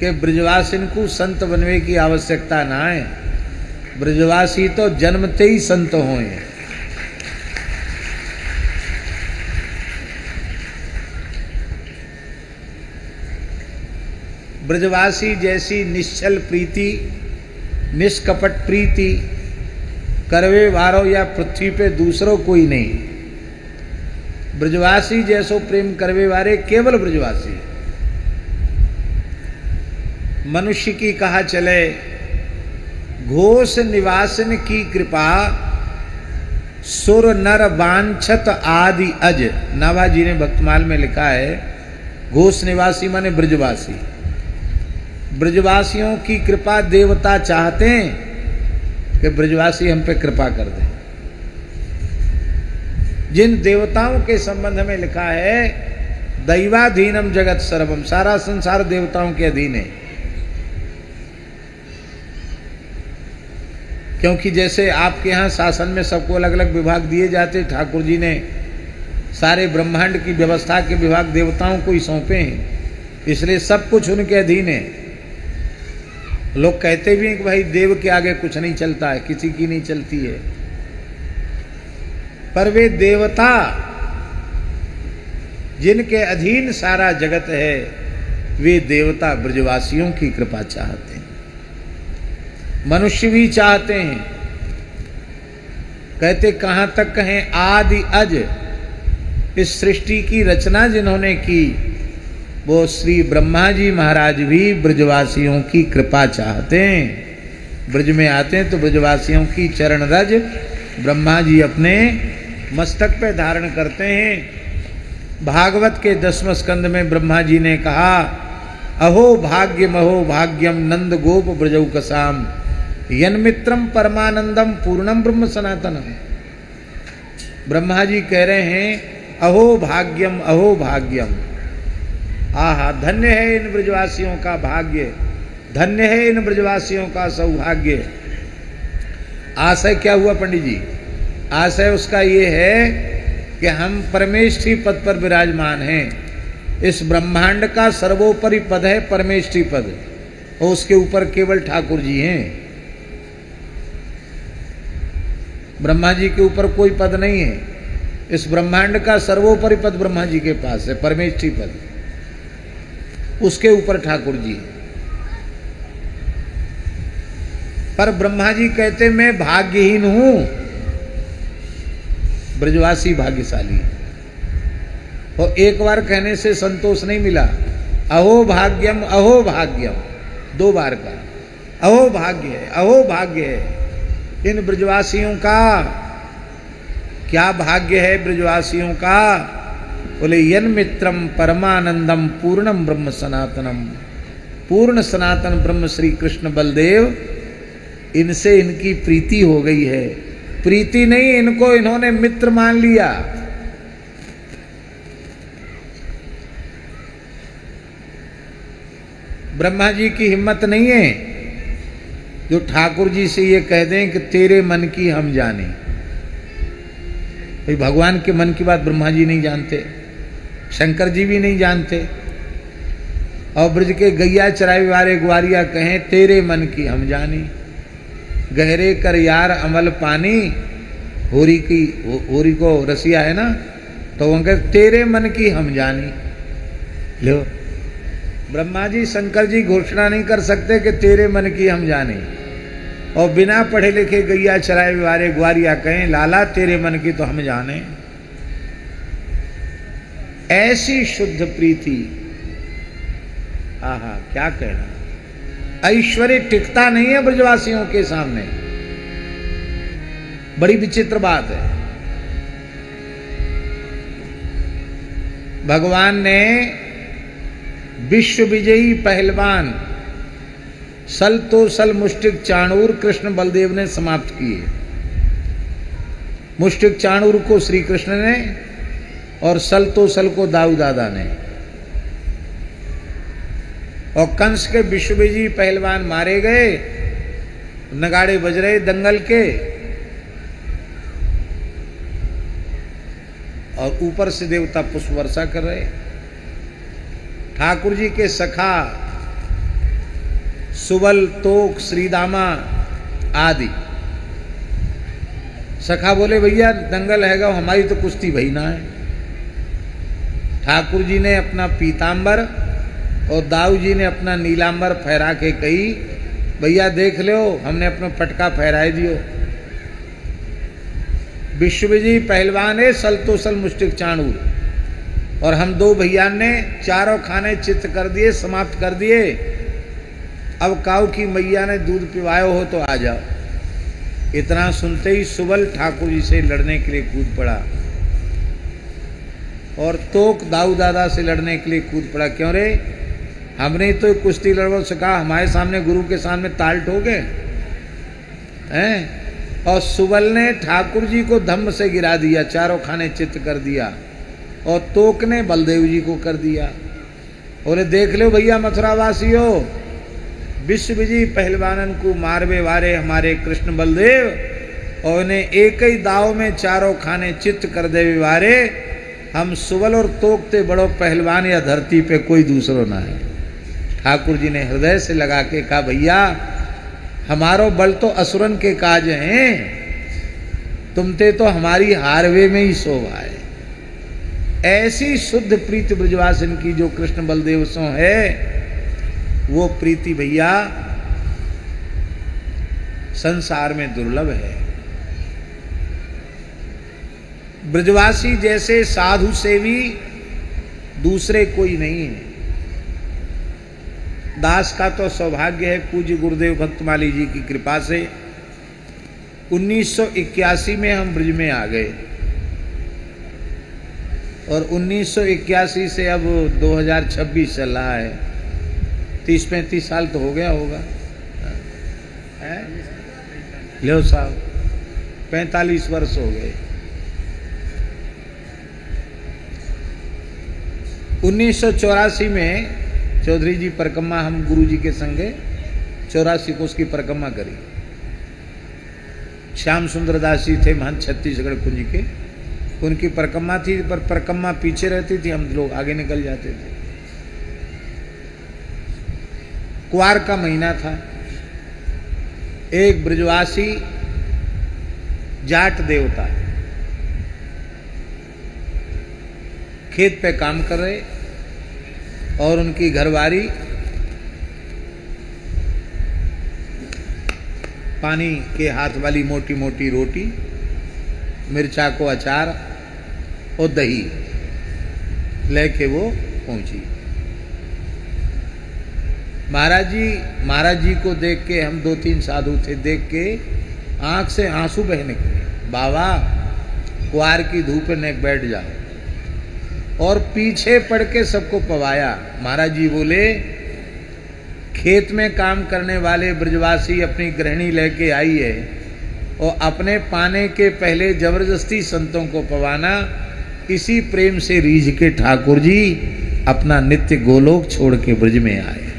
कि ब्रजवासिन को संत बनने की आवश्यकता ना है, ब्रजवासी तो जन्मते ही संत होए। ब्रजवासी जैसी निश्चल प्रीति, निष्कपट प्रीति करवे वारो या पृथ्वी पे दूसरों कोई नहीं। ब्रजवासी जैसो प्रेम करवे वारे केवल ब्रजवासी। मनुष्य की कहा चले, घोष निवासन की कृपा सुर नर वांछत आदि अज। नाभाजी ने भक्तमाल में लिखा है, घोष निवासी माने ब्रजवासी। ब्रजवासियों की कृपा देवता चाहते हैं कि ब्रजवासी हम पे कृपा कर दें। जिन देवताओं के संबंध में लिखा है, दैवाधीनम जगत सर्वम, सारा संसार देवताओं के अधीन है। क्योंकि जैसे आपके यहाँ शासन में सबको अलग अलग विभाग दिए जाते, ठाकुर जी ने सारे ब्रह्मांड की व्यवस्था के विभाग देवताओं को ही सौंपे हैं, इसलिए सब कुछ उनके अधीन है। लोग कहते भी हैं कि भाई देव के आगे कुछ नहीं चलता है, किसी की नहीं चलती है, पर वे देवता जिनके अधीन सारा जगत है, वे देवता ब्रजवासियों की कृपा चाहते हैं। मनुष्य भी चाहते हैं। कहते कहां तक कहें, आदि अज, इस सृष्टि की रचना जिन्होंने की वो श्री ब्रह्मा जी महाराज भी ब्रजवासियों की कृपा चाहते हैं। ब्रज में आते हैं तो ब्रजवासियों की चरण रज ब्रह्मा जी अपने मस्तक पे धारण करते हैं। भागवत के 10वें स्कंद में ब्रह्मा जी ने कहा, अहो भाग्यम अहो भाग्यम नंद गोप ब्रजौ कसाम यन्मित्रम परमानंदम पूर्णम ब्रह्म सनातनम। ब्रह्मा जी कह रहे हैं, अहो भाग्यम अहो भाग्यम, आहा धन्य है इन ब्रजवासियों का भाग्य, धन्य है इन ब्रजवासियों का सौभाग्य। आशय क्या हुआ पंडित जी? आशय उसका ये है कि हम परमेष्ठी पद पर विराजमान हैं। इस ब्रह्मांड का सर्वोपरि पद है परमेष्ठी पद, और उसके ऊपर केवल ठाकुर जी हैं। ब्रह्मा जी के ऊपर कोई पद नहीं है। इस ब्रह्मांड का सर्वोपरि पद ब्रह्मा जी के पास है, परमेष्ठी पद, उसके ऊपर ठाकुर जी। पर ब्रह्मा जी कहते मैं भाग्यहीन हूं, ब्रजवासी भाग्यशाली। और एक बार कहने से संतोष नहीं मिला, अहो भाग्यम अहो भाग्यम, 2 बार का अहो भाग्य है, अहो भाग्य है। इन ब्रजवासियों का क्या भाग्य है? ब्रजवासियों का बोले, यन मित्रम परमानंदम पूर्णम ब्रह्म सनातनम, पूर्ण सनातन ब्रह्म श्री कृष्ण बलदेव, इनसे इनकी प्रीति हो गई है। प्रीति नहीं, इनको इन्होंने मित्र मान लिया। ब्रह्मा जी की हिम्मत नहीं है जो ठाकुर जी से ये कह दें कि तेरे मन की हम जाने। भाई भगवान के मन की बात ब्रह्मा जी नहीं जानते, शंकर जी भी नहीं जानते। और ब्रज के गैया चराई वाले ग्वारिया कहें तेरे मन की हम जानी, गहरे कर यार अमल पानी, होरी को रसिया है ना, तो वो कहे तेरे मन की हम जानी। लो, ब्रह्मा जी शंकर जी घोषणा नहीं कर सकते कि तेरे मन की हम जाने, और बिना पढ़े लिखे गैया चराए वाले ग्वारिया कहें लाला तेरे मन की तो हम जाने। ऐसी शुद्ध प्रीति, आहा क्या कहना। ऐश्वर्य टिकता नहीं है ब्रजवासियों के सामने, बड़ी विचित्र बात है। भगवान ने विश्व विजयी पहलवान सल तो सल मुष्टिक चाणूर कृष्ण बलदेव ने समाप्त किए। मुष्टिक चाणूर को श्री कृष्ण ने और सल तो सल को दाऊ दादा ने। और कंस के विश्व विजयी पहलवान मारे गए, नगाड़े बज रहे दंगल के, और ऊपर से देवता पुष्प वर्षा कर रहे। ठाकुर जी के सखा सुबल, तोक, श्रीदामा आदि। सखा बोले भैया दंगल हैगा, हमारी तो कुश्ती भई ना है। ठाकुर जी ने अपना पीतांबर और दाऊ जी ने अपना नीलांबर फहरा के कही भैया देख लो हमने अपना पटका फहराए दियो। विश्वविजयी पहलवान है सलतोसल मुष्टिक चाणूर, और हम दो भैया ने चारों खाने चित्त कर दिए, समाप्त कर दिए। अब काऊ की मैया ने दूध पिवायो हो तो आ जाओ। इतना सुनते ही सुबल ठाकुर जी से लड़ने के लिए कूद पड़ा, और तोक दाऊ दादा से लड़ने के लिए कूद पड़ा। क्यों रे, हमने तो कुश्ती लड़वा सिखा, हमारे सामने गुरु के सामने ताल ठोके हैं। और सुबल ने ठाकुर जी को धम्म से गिरा दिया, चारों खाने चित्त कर दिया, और तोक ने बलदेव जी को कर दिया। बोले देख लो भैया मथुरावासियों, विश्वविजयी पहलवानन को मारवे वारे हमारे कृष्ण बलदेव, और उन्हें एक ही दाव में चारों खाने चित्त कर देवे वारे हम सुबल और तोकते बड़ो पहलवान या धरती पे कोई दूसरो ना है। ठाकुर जी ने हृदय से लगा के कहा भैया हमारो बल तो असुरन के काज हैं, तुमते तो हमारी हारवे में ही शोभा है। ऐसी शुद्ध प्रीति ब्रजवासिन की जो कृष्ण बलदेव सो है, वो प्रीति भैया संसार में दुर्लभ है। ब्रजवासी जैसे साधु सेवी दूसरे कोई नहीं है। दास का तो सौभाग्य है पूज्य गुरुदेव भक्तमाली जी की कृपा से 1981 में हम ब्रज में आ गए, और 1981 से अब 2026 चल रहा है। 30-35 साल तो हो गया होगा, लो साहब 45 वर्ष हो गए। 1984 में चौधरी जी परिक्रमा हम गुरु जी के संगे 84 को उसकी परिक्रमा करी। श्याम सुंदर दास जी थे महंत छत्तीसगढ़ कुंज के, उनकी परिक्रमा थी, पर परिक्रमा पीछे रहती थी, हम लोग आगे निकल जाते थे। कुआर का महीना था। एक ब्रजवासी जाट देवता खेत पे काम कर रहे, और उनकी घरवारी पानी के हाथ वाली मोटी मोटी रोटी, मिर्चा को अचार और दही लेके वो पहुंची। महाराज जी को देख के, हम 2-3 साधु थे, देख के आंख से आंसू बह निकले। बाबा कुआर की धूप में बैठ जाओ, और पीछे पड़ के सबको पवाया। महाराज जी बोले खेत में काम करने वाले ब्रजवासी अपनी गृहिणी लेके आई है, और अपने पाने के पहले जबरदस्ती संतों को पवाना, इसी प्रेम से रीझ के ठाकुर जी अपना नित्य गोलोक छोड़ के ब्रज में आए।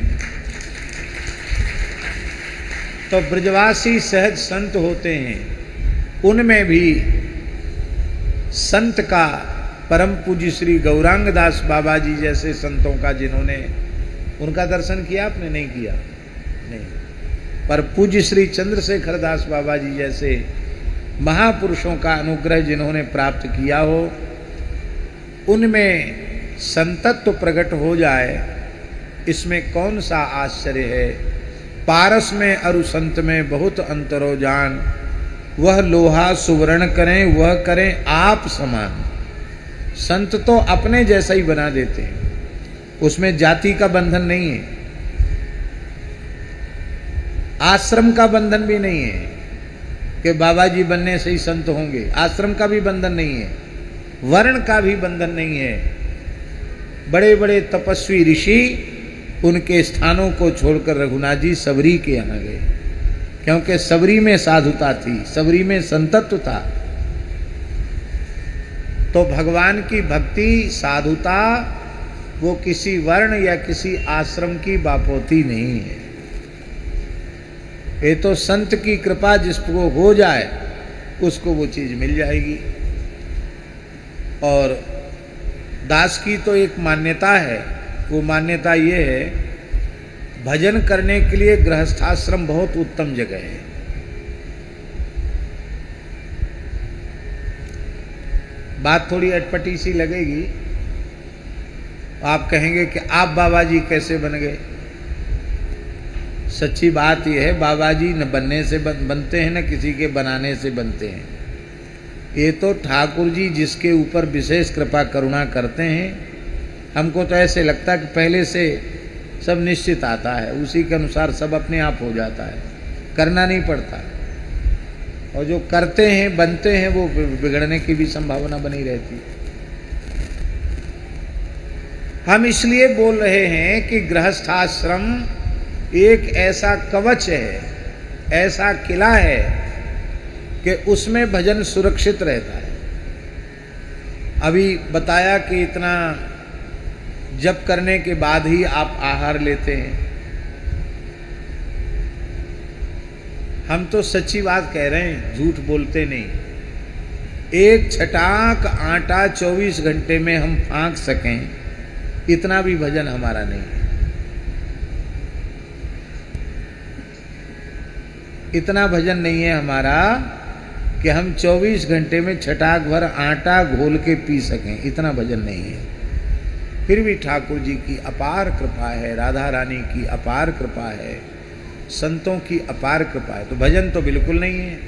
तो ब्रजवासी सहज संत होते हैं, उनमें भी संत का परम पूज्य श्री गौरांग दास बाबा जी जैसे संतों का, जिन्होंने उनका दर्शन किया आपने? नहीं किया, नहीं। पर पूज्य श्री चंद्रशेखर दास बाबा जी जैसे महापुरुषों का अनुग्रह जिन्होंने प्राप्त किया हो, उनमें संतत्व प्रकट हो जाए, इसमें कौन सा आश्चर्य है। पारस में अरु संत में बहुत अंतरो जान, वह लोहा सुवर्ण करें वह करें आप समान। संत तो अपने जैसा ही बना देते हैं, उसमें जाति का बंधन नहीं है, आश्रम का बंधन भी नहीं है कि बाबा जी बनने से ही संत होंगे। आश्रम का भी बंधन नहीं है, वर्ण का भी बंधन नहीं है। बड़े बड़े तपस्वी ऋषि उनके स्थानों को छोड़कर रघुनाथ जी सबरी के यहाँ गए, क्योंकि सबरी में साधुता थी, सबरी में संतत्व था। तो भगवान की भक्ति, साधुता, वो किसी वर्ण या किसी आश्रम की बापोती नहीं है। ये तो संत की कृपा जिसको हो जाए उसको वो चीज मिल जाएगी। और दास की तो एक मान्यता है, वो मान्यता ये है, भजन करने के लिए गृहस्थाश्रम बहुत उत्तम जगह है। बात थोड़ी अटपटी सी लगेगी, आप कहेंगे कि आप बाबा जी कैसे बन गए। सच्ची बात यह है, बाबा जी न बनने से बनते हैं, न किसी के बनाने से बनते हैं। ये तो ठाकुर जी जिसके ऊपर विशेष कृपा करुणा करते हैं, हमको तो ऐसे लगता है कि पहले से सब निश्चित आता है, उसी के अनुसार सब अपने आप हो जाता है, करना नहीं पड़ता। और जो करते हैं बनते हैं वो बिगड़ने की भी संभावना बनी रहती है। हम इसलिए बोल रहे हैं कि गृहस्थाश्रम एक ऐसा कवच है, ऐसा किला है कि उसमें भजन सुरक्षित रहता है। अभी बताया कि इतना जप करने के बाद ही आप आहार लेते हैं। हम तो सच्ची बात कह रहे हैं, झूठ बोलते नहीं। एक छटाक आटा 24 घंटे में हम फाँक सकें, इतना भी भजन हमारा नहीं है। इतना भजन नहीं है हमारा कि हम 24 घंटे में छटाक भर आटा घोल के पी सकें, इतना भजन नहीं है। फिर भी ठाकुर जी की अपार कृपा है, राधा रानी की अपार कृपा है, संतों की अपार कृपा है, तो भजन तो बिल्कुल नहीं है।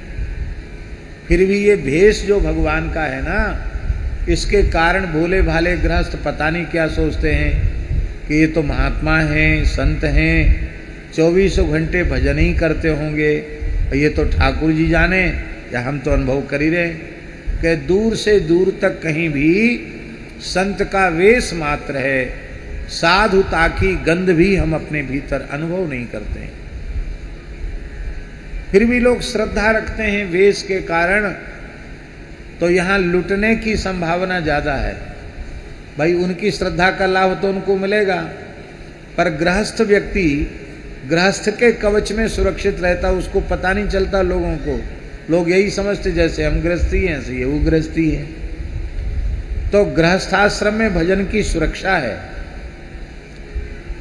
फिर भी ये भेष जो भगवान का है ना, इसके कारण भोले भाले गृहस्थ पता नहीं क्या सोचते हैं कि ये तो महात्मा हैं, संत हैं, 24 घंटे भजन ही करते होंगे, ये तो ठाकुर जी जाने, या हम तो अनुभव कर ही रहे कि दूर से दूर तक कहीं भी संत का वेश मात्र है, साधुता की गंध भी हम अपने भीतर अनुभव नहीं करते हैं। फिर भी लोग श्रद्धा रखते हैं वेश के कारण, तो यहाँ लुटने की संभावना ज़्यादा है। भाई उनकी श्रद्धा का लाभ तो उनको मिलेगा, पर गृहस्थ व्यक्ति गृहस्थ के कवच में सुरक्षित रहता, उसको पता नहीं चलता लोगों को। लोग यही समझते जैसे हम गृहस्थी हैं ऐसे ये वो गृहस्थी है। तो गृहस्थाश्रम में भजन की सुरक्षा है,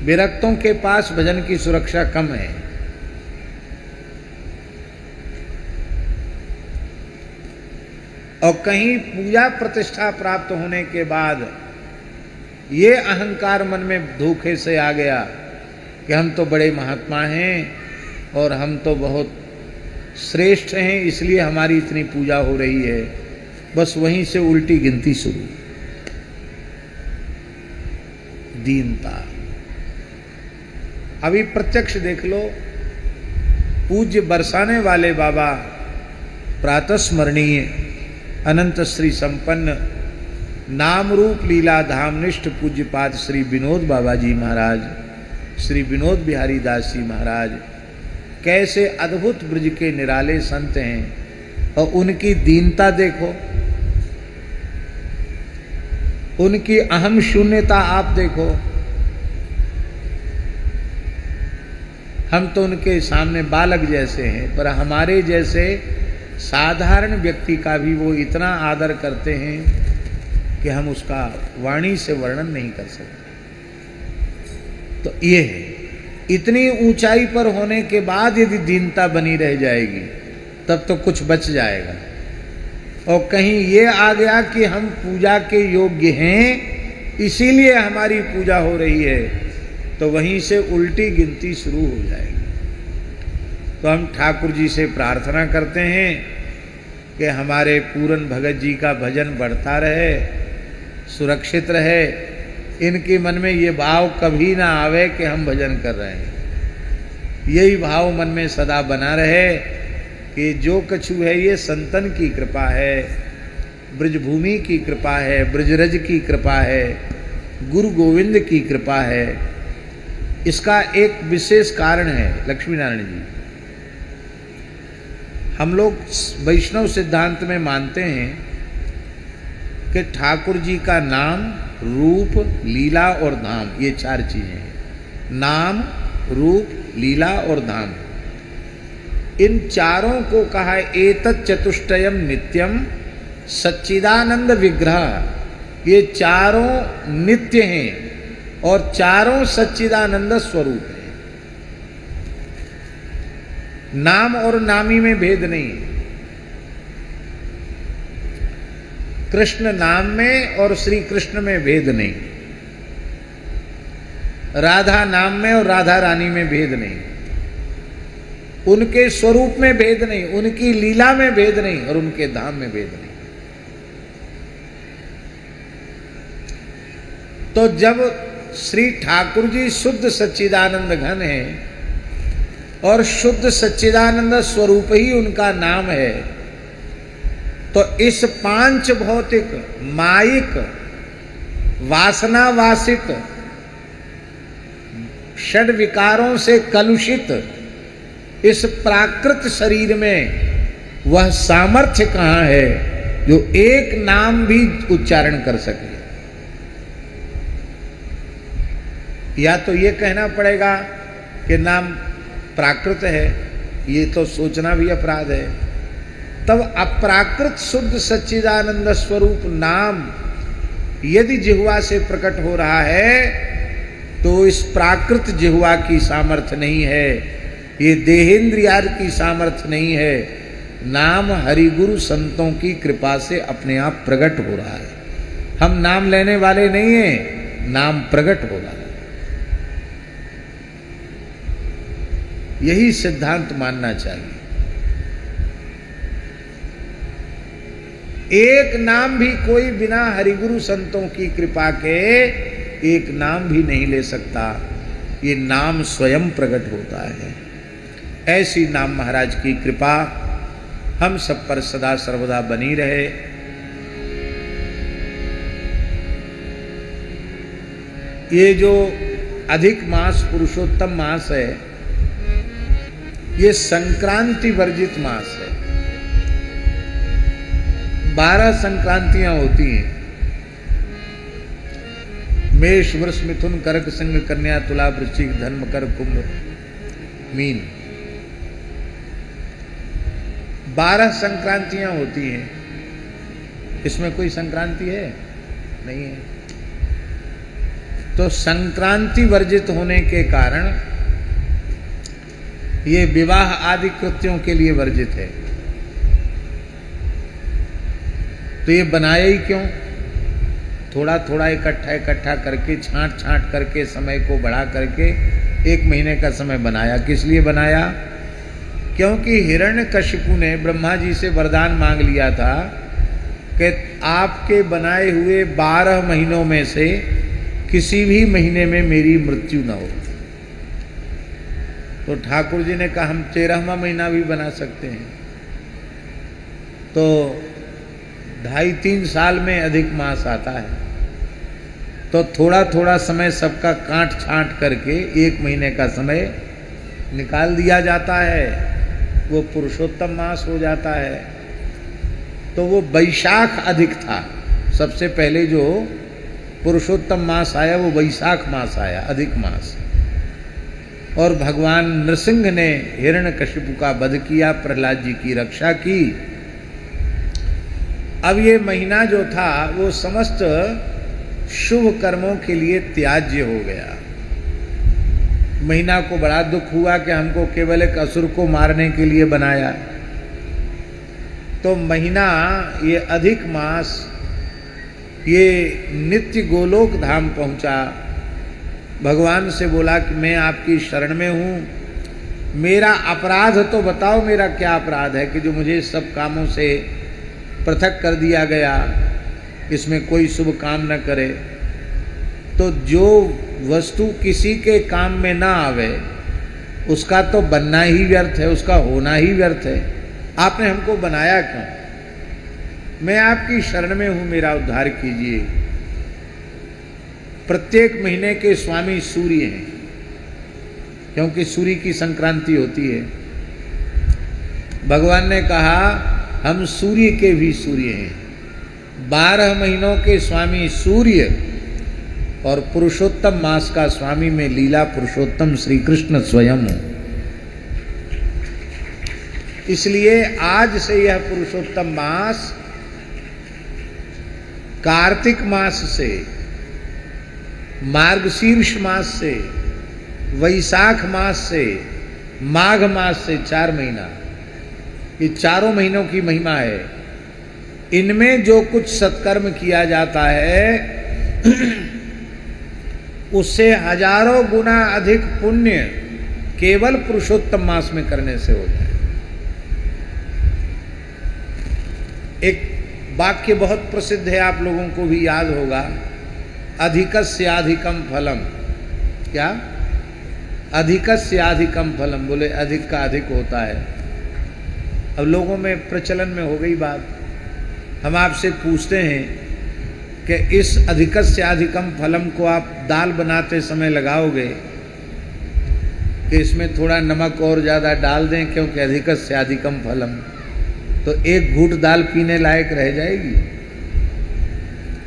विरक्तों के पास भजन की सुरक्षा कम है। और कहीं पूजा प्रतिष्ठा प्राप्त होने के बाद ये अहंकार मन में धोखे से आ गया कि हम तो बड़े महात्मा हैं और हम तो बहुत श्रेष्ठ हैं, इसलिए हमारी इतनी पूजा हो रही है। बस वहीं से उल्टी गिनती शुरू। दीनता अभी प्रत्यक्ष देख लो। पूज्य बरसाने वाले बाबा प्रातः स्मरणीय अनंत श्री संपन्न नाम रूप लीला धामनिष्ठ पूज्यपाद श्री विनोद बाबा जी महाराज, श्री विनोद बिहारी दास जी महाराज कैसे अद्भुत ब्रज के निराले संत हैं। और उनकी दीनता देखो, उनकी अहम शून्यता आप देखो। हम तो उनके सामने बालक जैसे हैं, पर हमारे जैसे साधारण व्यक्ति का भी वो इतना आदर करते हैं कि हम उसका वाणी से वर्णन नहीं कर सकते। तो ये है, इतनी ऊंचाई पर होने के बाद यदि दीनता बनी रह जाएगी तब तो कुछ बच जाएगा। और कहीं ये आ गया कि हम पूजा के योग्य हैं इसीलिए हमारी पूजा हो रही है, तो वहीं से उल्टी गिनती शुरू हो जाएगी। तो हम ठाकुर जी से प्रार्थना करते हैं कि हमारे पूरन भगत जी का भजन बढ़ता रहे, सुरक्षित रहे। इनके मन में ये भाव कभी ना आवे कि हम भजन कर रहे हैं। यही भाव मन में सदा बना रहे कि जो कछु है ये संतन की कृपा है, ब्रजभूमि की कृपा है, ब्रजरज की कृपा है, गुरु गोविंद की कृपा है। इसका एक विशेष कारण है लक्ष्मी नारायण जी। हम लोग वैष्णव सिद्धांत में मानते हैं कि ठाकुर जी का नाम, रूप, लीला और धाम, ये चार चीजें हैं। नाम, रूप, लीला और धाम, इन चारों को कहा एतत् चतुष्टयम नित्यम सच्चिदानंद विग्रह। ये चारों नित्य हैं और चारों सच्चिदानंद स्वरूप हैं। नाम और नामी में भेद नहीं है। कृष्ण नाम में और श्री कृष्ण में भेद नहीं, राधा नाम में और राधा रानी में भेद नहीं, उनके स्वरूप में भेद नहीं, उनकी लीला में भेद नहीं और उनके धाम में भेद नहीं। तो जब श्री ठाकुर जी शुद्ध सच्चिदानंद घन है और शुद्ध सच्चिदानंद स्वरूप ही उनका नाम है, तो इस पांच भौतिक माइक वासना वासित षड विकारों से कलुषित इस प्राकृत शरीर में वह सामर्थ्य कहां है जो एक नाम भी उच्चारण कर सके। या तो ये कहना पड़ेगा कि नाम प्राकृत है, ये तो सोचना भी अपराध है। तब अप्राकृत शुद्ध सच्चिदानंद स्वरूप नाम यदि जिह्वा से प्रकट हो रहा है तो इस प्राकृत जिह्वा की सामर्थ्य नहीं है, ये देहेंद्रियार की सामर्थ्य नहीं है, नाम हरिगुरु संतों की कृपा से अपने आप प्रकट हो रहा है। हम नाम लेने वाले नहीं हैं, नाम प्रकट हो रहा है। यही सिद्धांत मानना चाहिए। एक नाम भी कोई बिना हरिगुरु संतों की कृपा के एक नाम भी नहीं ले सकता, ये नाम स्वयं प्रकट होता है। ऐसी नाम महाराज की कृपा हम सब पर सदा सर्वदा बनी रहे। ये जो अधिक मास पुरुषोत्तम मास है, ये संक्रांति वर्जित मास है। 12 संक्रांतियां होती हैं, मेष वृष मिथुन कर्क सिंह कन्या तुला वृश्चिक धन मकर कुंभ मीन, 12 संक्रांतियां होती हैं। इसमें कोई संक्रांति है नहीं है। तो संक्रांति वर्जित होने के कारण ये विवाह आदि कृत्यों के लिए वर्जित है। तो ये बनाया ही क्यों? थोड़ा थोड़ा इकट्ठा करके छांट करके समय को बढ़ा करके 1 महीने का समय बनाया। किस लिए बनाया? क्योंकि हिरण्यकशिपु ने ब्रह्मा जी से वरदान मांग लिया था कि आपके बनाए हुए 12 महीनों में से किसी भी महीने में मेरी मृत्यु न हो। तो ठाकुर जी ने कहा हम 13वां महीना भी बना सकते हैं। तो 2.5-3 साल में अधिक मास आता है, तो थोड़ा थोड़ा समय सबका काट छांट करके 1 महीने का समय निकाल दिया जाता है, वो पुरुषोत्तम मास हो जाता है। तो वो वैशाख अधिक था। सबसे पहले जो पुरुषोत्तम मास आया वो वैशाख मास आया, अधिक मास। और भगवान नृसिंह ने हिरण्यकशिपु का वध किया, प्रहलाद जी की रक्षा की। अब ये महीना जो था वो समस्त शुभ कर्मों के लिए त्याज्य हो गया। महीना को बड़ा दुख हुआ कि हमको केवल एक असुर को मारने के लिए बनाया। तो महीना ये अधिक मास ये नित्य गोलोक धाम पहुंचा। भगवान से बोला कि मैं आपकी शरण में हूँ, मेरा अपराध तो बताओ, मेरा क्या अपराध है कि जो मुझे सब कामों से पृथक कर दिया गया, इसमें कोई शुभ काम न करे। तो जो वस्तु किसी के काम में ना आवे उसका तो बनना ही व्यर्थ है, उसका होना ही व्यर्थ है। आपने हमको बनाया क्यों? मैं आपकी शरण में हूँ, मेरा उद्धार कीजिए। प्रत्येक महीने के स्वामी सूर्य हैं, क्योंकि सूर्य की संक्रांति होती है। भगवान ने कहा हम सूर्य के भी सूर्य हैं। 12 महीनों के स्वामी सूर्य और पुरुषोत्तम मास का स्वामी में लीला पुरुषोत्तम श्री कृष्ण स्वयं हो। इसलिए आज से यह पुरुषोत्तम मास कार्तिक मास से, मार्गशीर्ष मास से, वैशाख मास से माघ मास से 4 महीना, ये चारों महीनों की महिमा है। इनमें जो कुछ सत्कर्म किया जाता है उससे हजारों गुना अधिक पुण्य केवल पुरुषोत्तम मास में करने से होता है। एक वाक्य बहुत प्रसिद्ध है, आप लोगों को भी याद होगा, अधिकस्याधिकम फलम। क्या? अधिकस्याधिकम फलम, बोले अधिक का अधिक होता है। अब लोगों में प्रचलन में हो गई बात। हम आपसे पूछते हैं कि इस अधिकस्याधिकम फलम को आप दाल बनाते समय लगाओगे कि इसमें थोड़ा नमक और ज़्यादा डाल दें, क्योंकि अधिकस्याधिकम फलम, तो एक घूंट दाल पीने लायक रह जाएगी।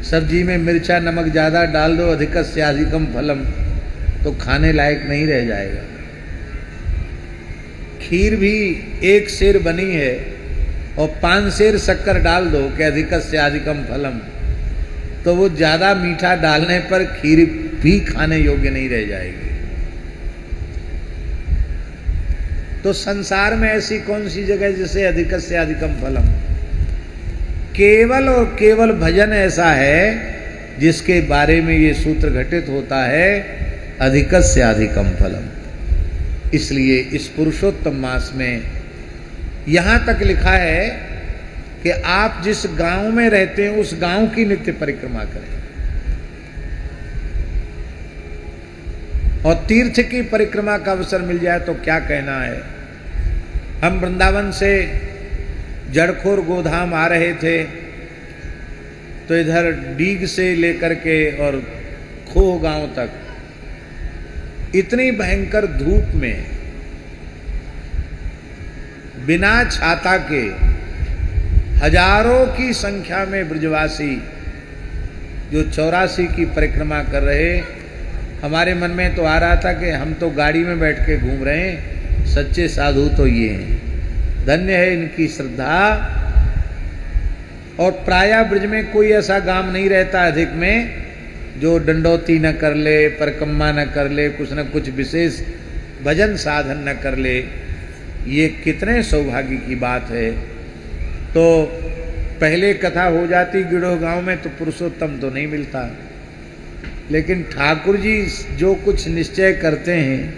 सब्जी में मिर्चा नमक ज़्यादा डाल दो, अधिकस्याधिकम फलम, तो खाने लायक नहीं रह जाएगा। खीर भी 1 सेर बनी है और 5 सेर शक्कर डाल दो कि अधिकस्याधिकम फलम, तो वो ज़्यादा मीठा डालने पर खीर भी खाने योग्य नहीं रह जाएगी। तो संसार में ऐसी कौन सी जगह जिसे अधिकस्याधिकम फलम? केवल और केवल भजन ऐसा है जिसके बारे में ये सूत्र घटित होता है, अधिकस्याधिकम फलम। इसलिए इस पुरुषोत्तम मास में यहां तक लिखा है कि आप जिस गांव में रहते हैं उस गांव की नित्य परिक्रमा करें, और तीर्थ की परिक्रमा का अवसर मिल जाए तो क्या कहना है। हम वृंदावन से जड़खोर गोधाम आ रहे थे, तो इधर डीग से लेकर के और खोह गांव तक इतनी भयंकर धूप में बिना छाता के हजारों की संख्या में ब्रजवासी जो 84 की परिक्रमा कर रहे, हमारे मन में तो आ रहा था कि हम तो गाड़ी में बैठ के घूम रहे हैं, सच्चे साधु तो ये हैं, धन्य है इनकी श्रद्धा। और प्रायः ब्रज में कोई ऐसा गांव नहीं रहता अधिक में जो डंडौती न कर ले, परिक्रमा न कर ले, कुछ न कुछ विशेष भजन साधन न कर ले। ये कितने सौभाग्य की बात है। तो पहले कथा हो जाती गिड़ोह गांव में तो पुरुषोत्तम तो नहीं मिलता, लेकिन ठाकुर जी जो कुछ निश्चय करते हैं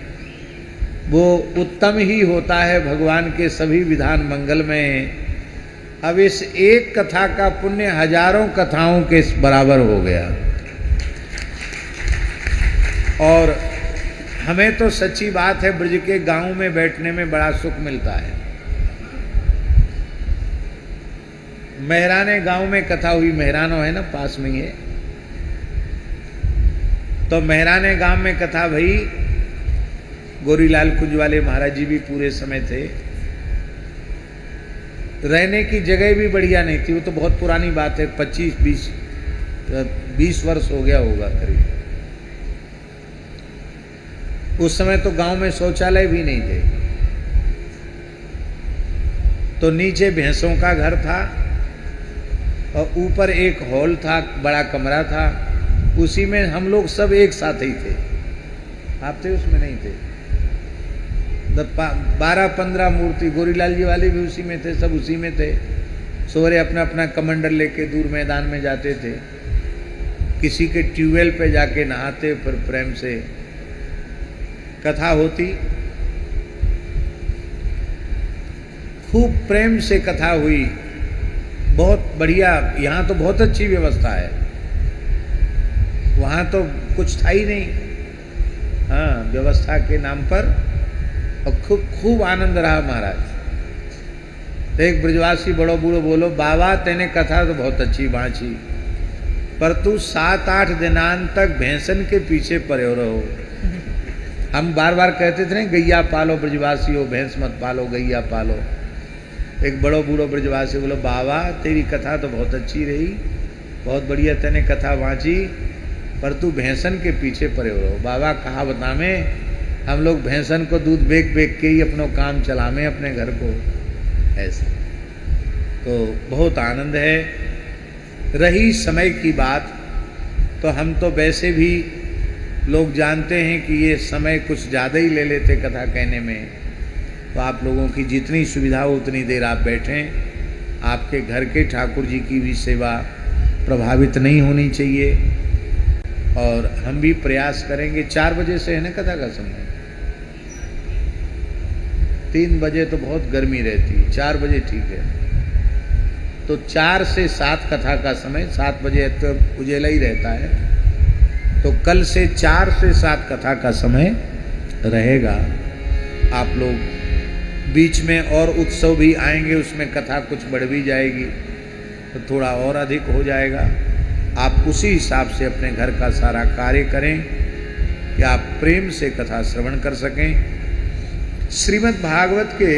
वो उत्तम ही होता है। भगवान के सभी विधान मंगलमय हैं। अब इस एक कथा का पुण्य हजारों कथाओं के बराबर हो गया। और हमें तो सच्ची बात है, ब्रज के गांव में बैठने में बड़ा सुख मिलता है। मेहराने गांव में कथा हुई, मेहरानो है ना, पास में ही है, तो मेहराने गांव में कथा भई। गोरीलाल कुंज वाले महाराज जी भी पूरे समय थे। रहने की जगह भी बढ़िया नहीं थी। वो तो बहुत पुरानी बात है, 25-20 वर्ष हो गया होगा करीब। उस समय तो गांव में शौचालय भी नहीं थे। तो नीचे भैंसों का घर था और ऊपर एक हॉल था, बड़ा कमरा था। उसी में हम लोग सब एक साथ ही थे। आप थे उसमें? नहीं थे। 12-15 मूर्ति, गोरीलाल जी वाले भी उसी में थे, सब उसी में थे। सवेरे अपना अपना कमंडल लेके दूर मैदान में जाते थे, किसी के ट्यूबवेल पे जाके नहाते, फिर प्रेम से कथा होती। खूब प्रेम से कथा हुई, बहुत बढ़िया। यहाँ तो बहुत अच्छी व्यवस्था है, वहाँ तो कुछ था ही नहीं। हाँ, व्यवस्था के नाम पर और खूब आनंद रहा महाराज। तो एक ब्रजवासी बड़ो बूढ़ो बोलो, बाबा तेने कथा तो बहुत अच्छी बाँची, पर तू 7-8 दिनांत तक भैंसन के पीछे पड़े रहो। हम बार बार कहते थे ना, गैया पालो ब्रजवासी हो, भैंस मत पालो, गैया पालो। एक बड़ो बूढ़ो ब्रजवासी बोलो, बाबा तेरी कथा तो बहुत अच्छी रही, बहुत बढ़िया तेने कथा बाँची, पर तू भैंसन के पीछे पड़े रहो। बाबा कहा बतावें, हम लोग भैंसन को दूध बेच बेच के ही अपनो काम चलावें अपने घर को, ऐसे। तो बहुत आनंद है। रही समय की बात, तो हम तो वैसे भी लोग जानते हैं कि ये समय कुछ ज़्यादा ही ले लेते कथा कहने में। तो आप लोगों की जितनी सुविधा हो उतनी देर आप बैठें। आपके घर के ठाकुर जी की भी सेवा प्रभावित नहीं होनी चाहिए। और हम भी प्रयास करेंगे। 4 बजे से है ना कथा का समय? 3 बजे तो बहुत गर्मी रहती है, 4 बजे ठीक है। तो 4 से 7 कथा का समय, 7 बजे तो उजेला ही रहता है। तो कल से 4 से 7 कथा का समय रहेगा। आप लोग बीच में और उत्सव भी आएंगे, उसमें कथा कुछ बढ़ भी जाएगी तो थोड़ा और अधिक हो जाएगा। आप उसी हिसाब से अपने घर का सारा कार्य करें कि आप प्रेम से कथा श्रवण कर सकें। श्रीमद् भागवत के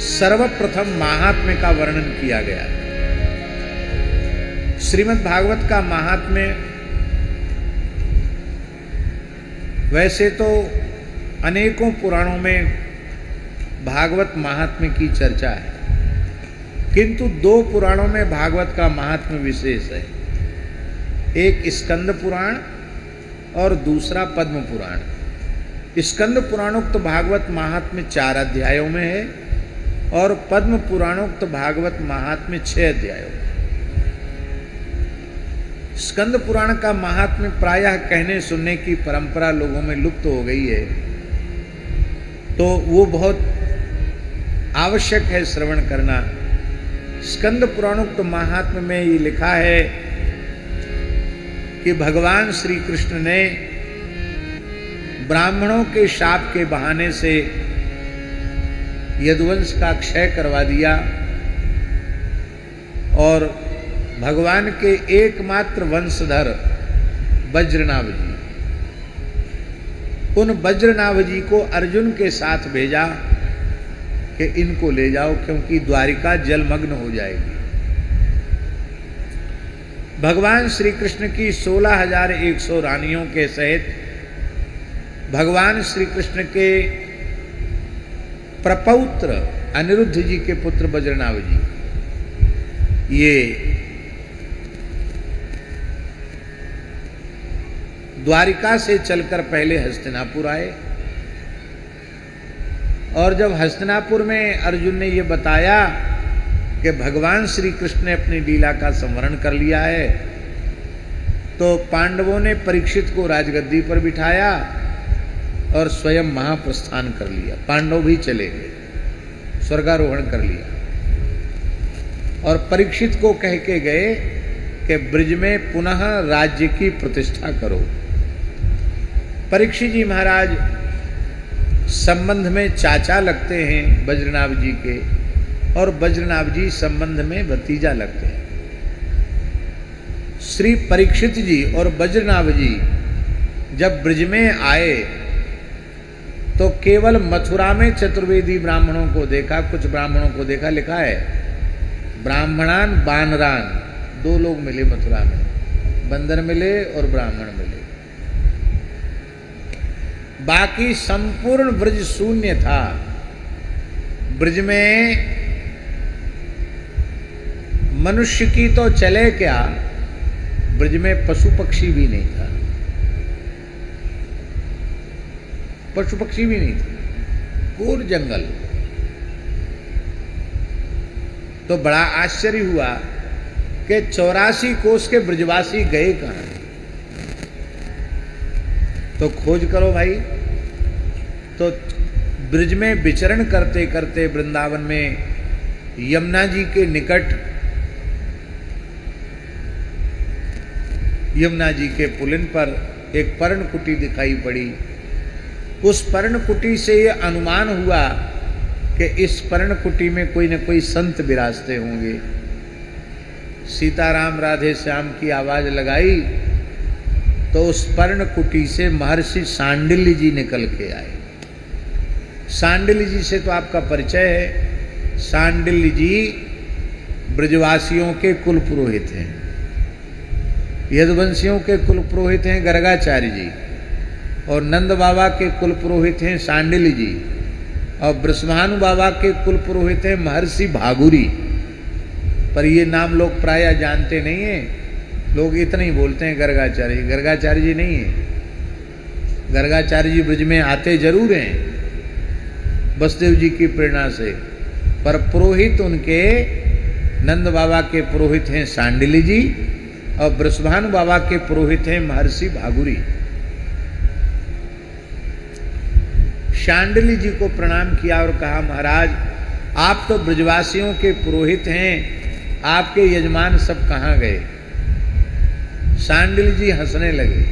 सर्वप्रथम महात्म्य का वर्णन किया गया है। श्रीमद् भागवत का महात्म्य वैसे तो अनेकों पुराणों में भागवत महात्म्य की चर्चा है, किंतु 2 पुराणों में भागवत का महात्म्य विशेष है। एक स्कंद पुराण और दूसरा पद्म पुराण। स्कंद पुराणोक्त भागवत महात्म्य 4 अध्यायों में है और पद्म पुराणोक्त भागवत महात्म्य 6 अध्यायों में। स्कंद पुराण का महात्म्य प्रायः कहने सुनने की परंपरा लोगों में लुप्त हो गई है, तो वो बहुत आवश्यक है श्रवण करना। स्कंद पुराणोक्त महात्म्य में ये लिखा है कि भगवान श्री कृष्ण ने ब्राह्मणों के शाप के बहाने से यदुवंश का क्षय करवा दिया और भगवान के एकमात्र वंशधर वज्रनाभ जी, उन वज्रनाभ जी को अर्जुन के साथ भेजा कि इनको ले जाओ क्योंकि द्वारिका जलमग्न हो जाएगी। भगवान श्री कृष्ण की 16,100 रानियों के सहित भगवान श्री कृष्ण के प्रपौत्र अनिरुद्ध जी के पुत्र वज्रनाभ जी ये द्वारिका से चलकर पहले हस्तिनापुर आए। और जब हस्तिनापुर में अर्जुन ने ये बताया कि भगवान श्री कृष्ण ने अपनी लीला का संवरण कर लिया है, तो पांडवों ने परीक्षित को राजगद्दी पर बिठाया और स्वयं महाप्रस्थान कर लिया। पांडव भी चले गए, स्वर्गारोहण कर लिया और परीक्षित को कह के गए कि ब्रज में पुनः राज्य की प्रतिष्ठा करो। परीक्षित जी महाराज संबंध में चाचा लगते हैं वज्रनाभ जी के, और वज्रनाभ जी संबंध में भतीजा लगते हैं। श्री परीक्षित जी और वज्रनाभ जी जब ब्रज में आए तो केवल मथुरा में चतुर्वेदी ब्राह्मणों को देखा, कुछ ब्राह्मणों को देखा। लिखा है ब्राह्मणान बानरान, 2 लोग मिले मथुरा में, बंदर मिले और ब्राह्मण मिले। बाकी संपूर्ण ब्रज शून्य था। ब्रज में मनुष्य की तो चले क्या, ब्रज में पशु पक्षी भी नहीं था। पशु पक्षी भी नहीं थे, घोर जंगल। तो बड़ा आश्चर्य हुआ कि 84 कोस के ब्रजवासी गए कहां। तो खोज करो भाई। तो ब्रज में विचरण करते करते वृंदावन में यमुना जी के निकट, यमुना जी के पुलिन पर एक पर्णकुटी दिखाई पड़ी। उस पर्णकुटी से ये अनुमान हुआ कि इस पर्णकुटी में कोई न कोई संत विराजते होंगे। सीताराम राधे श्याम की आवाज लगाई तो उस पर्णकुटी से महर्षि सांडिल्य जी निकल के आए। सांडिल्य जी से तो आपका परिचय है। सांडिल्य जी ब्रजवासियों के कुल पुरोहित हैं, यदुवंशियों के कुल पुरोहित हैं गर्गाचार्य जी, और नंद बाबा के कुल पुरोहित हैं सांडिल्य जी, और ब्रह्मानु बाबा के कुल पुरोहित हैं महर्षि भागुरी। पर ये नाम लोग प्रायः जानते नहीं हैं, लोग इतना ही बोलते हैं गर्गाचार्य जी। गर्गाचार्य जी नहीं है, गर्गाचार्य जी ब्रज में आते जरूर हैं वसुदेव जी की प्रेरणा से, पर पुरोहित उनके नंद बाबा के पुरोहित हैं सांडिली जी और वृषभानु बाबा के पुरोहित हैं महर्षि भागुरी। शांडिली जी को प्रणाम किया और कहा, महाराज आप तो ब्रजवासियों के पुरोहित हैं, आपके यजमान सब कहाँ गए? शांडिली जी हंसने लगे।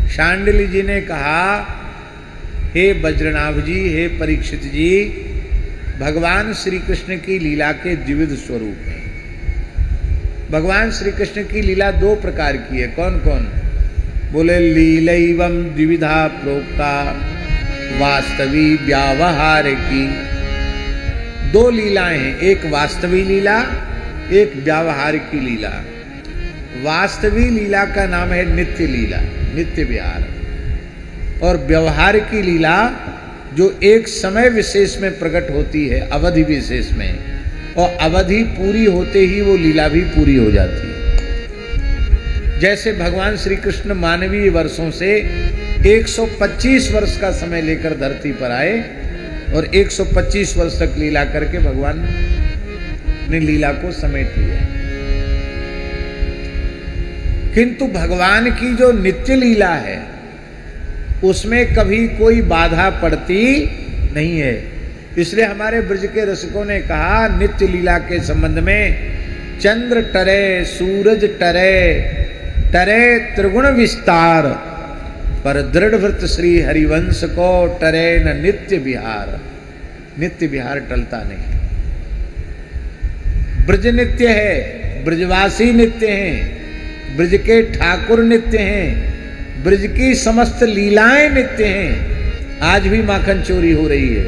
शांडिली जी ने कहा, हे वज्रनाभ जी, हे परीक्षित जी, भगवान श्री कृष्ण की लीला के द्विविध स्वरूप हैं। भगवान श्री कृष्ण की लीला दो प्रकार की है। कौन कौन? बोले लीलैवं द्विविधा प्रोक्ता वास्तवी व्यावहार की। दो लीलाएं हैं, एक वास्तवी लीला, एक व्यावहार की लीला। वास्तवी लीला का नाम है नित्य लीला, नित्य विहार, और व्यवहार की लीला जो एक समय विशेष में प्रकट होती है, अवधि विशेष में, और अवधि पूरी होते ही वो लीला भी पूरी हो जाती है। जैसे भगवान श्री कृष्ण मानवीय वर्षों से 125 वर्ष का समय लेकर धरती पर आए और 125 वर्ष तक लीला करके भगवान ने लीला को समेट लिया। किंतु भगवान की जो नित्य लीला है उसमें कभी कोई बाधा पड़ती नहीं है। इसलिए हमारे ब्रज के रसिकों ने कहा, नित्य लीला के संबंध में चंद्र टरे सूरज टरे, टरे त्रिगुण विस्तार, पर दृढ़ व्रत श्री हरिवंश को टरे न नित्य विहार। नित्य विहार टलता नहीं। ब्रज नित्य है, ब्रजवासी नित्य हैं, ब्रज के ठाकुर नित्य हैं, ब्रज की समस्त लीलाएं नित्य हैं। आज भी माखन चोरी हो रही है,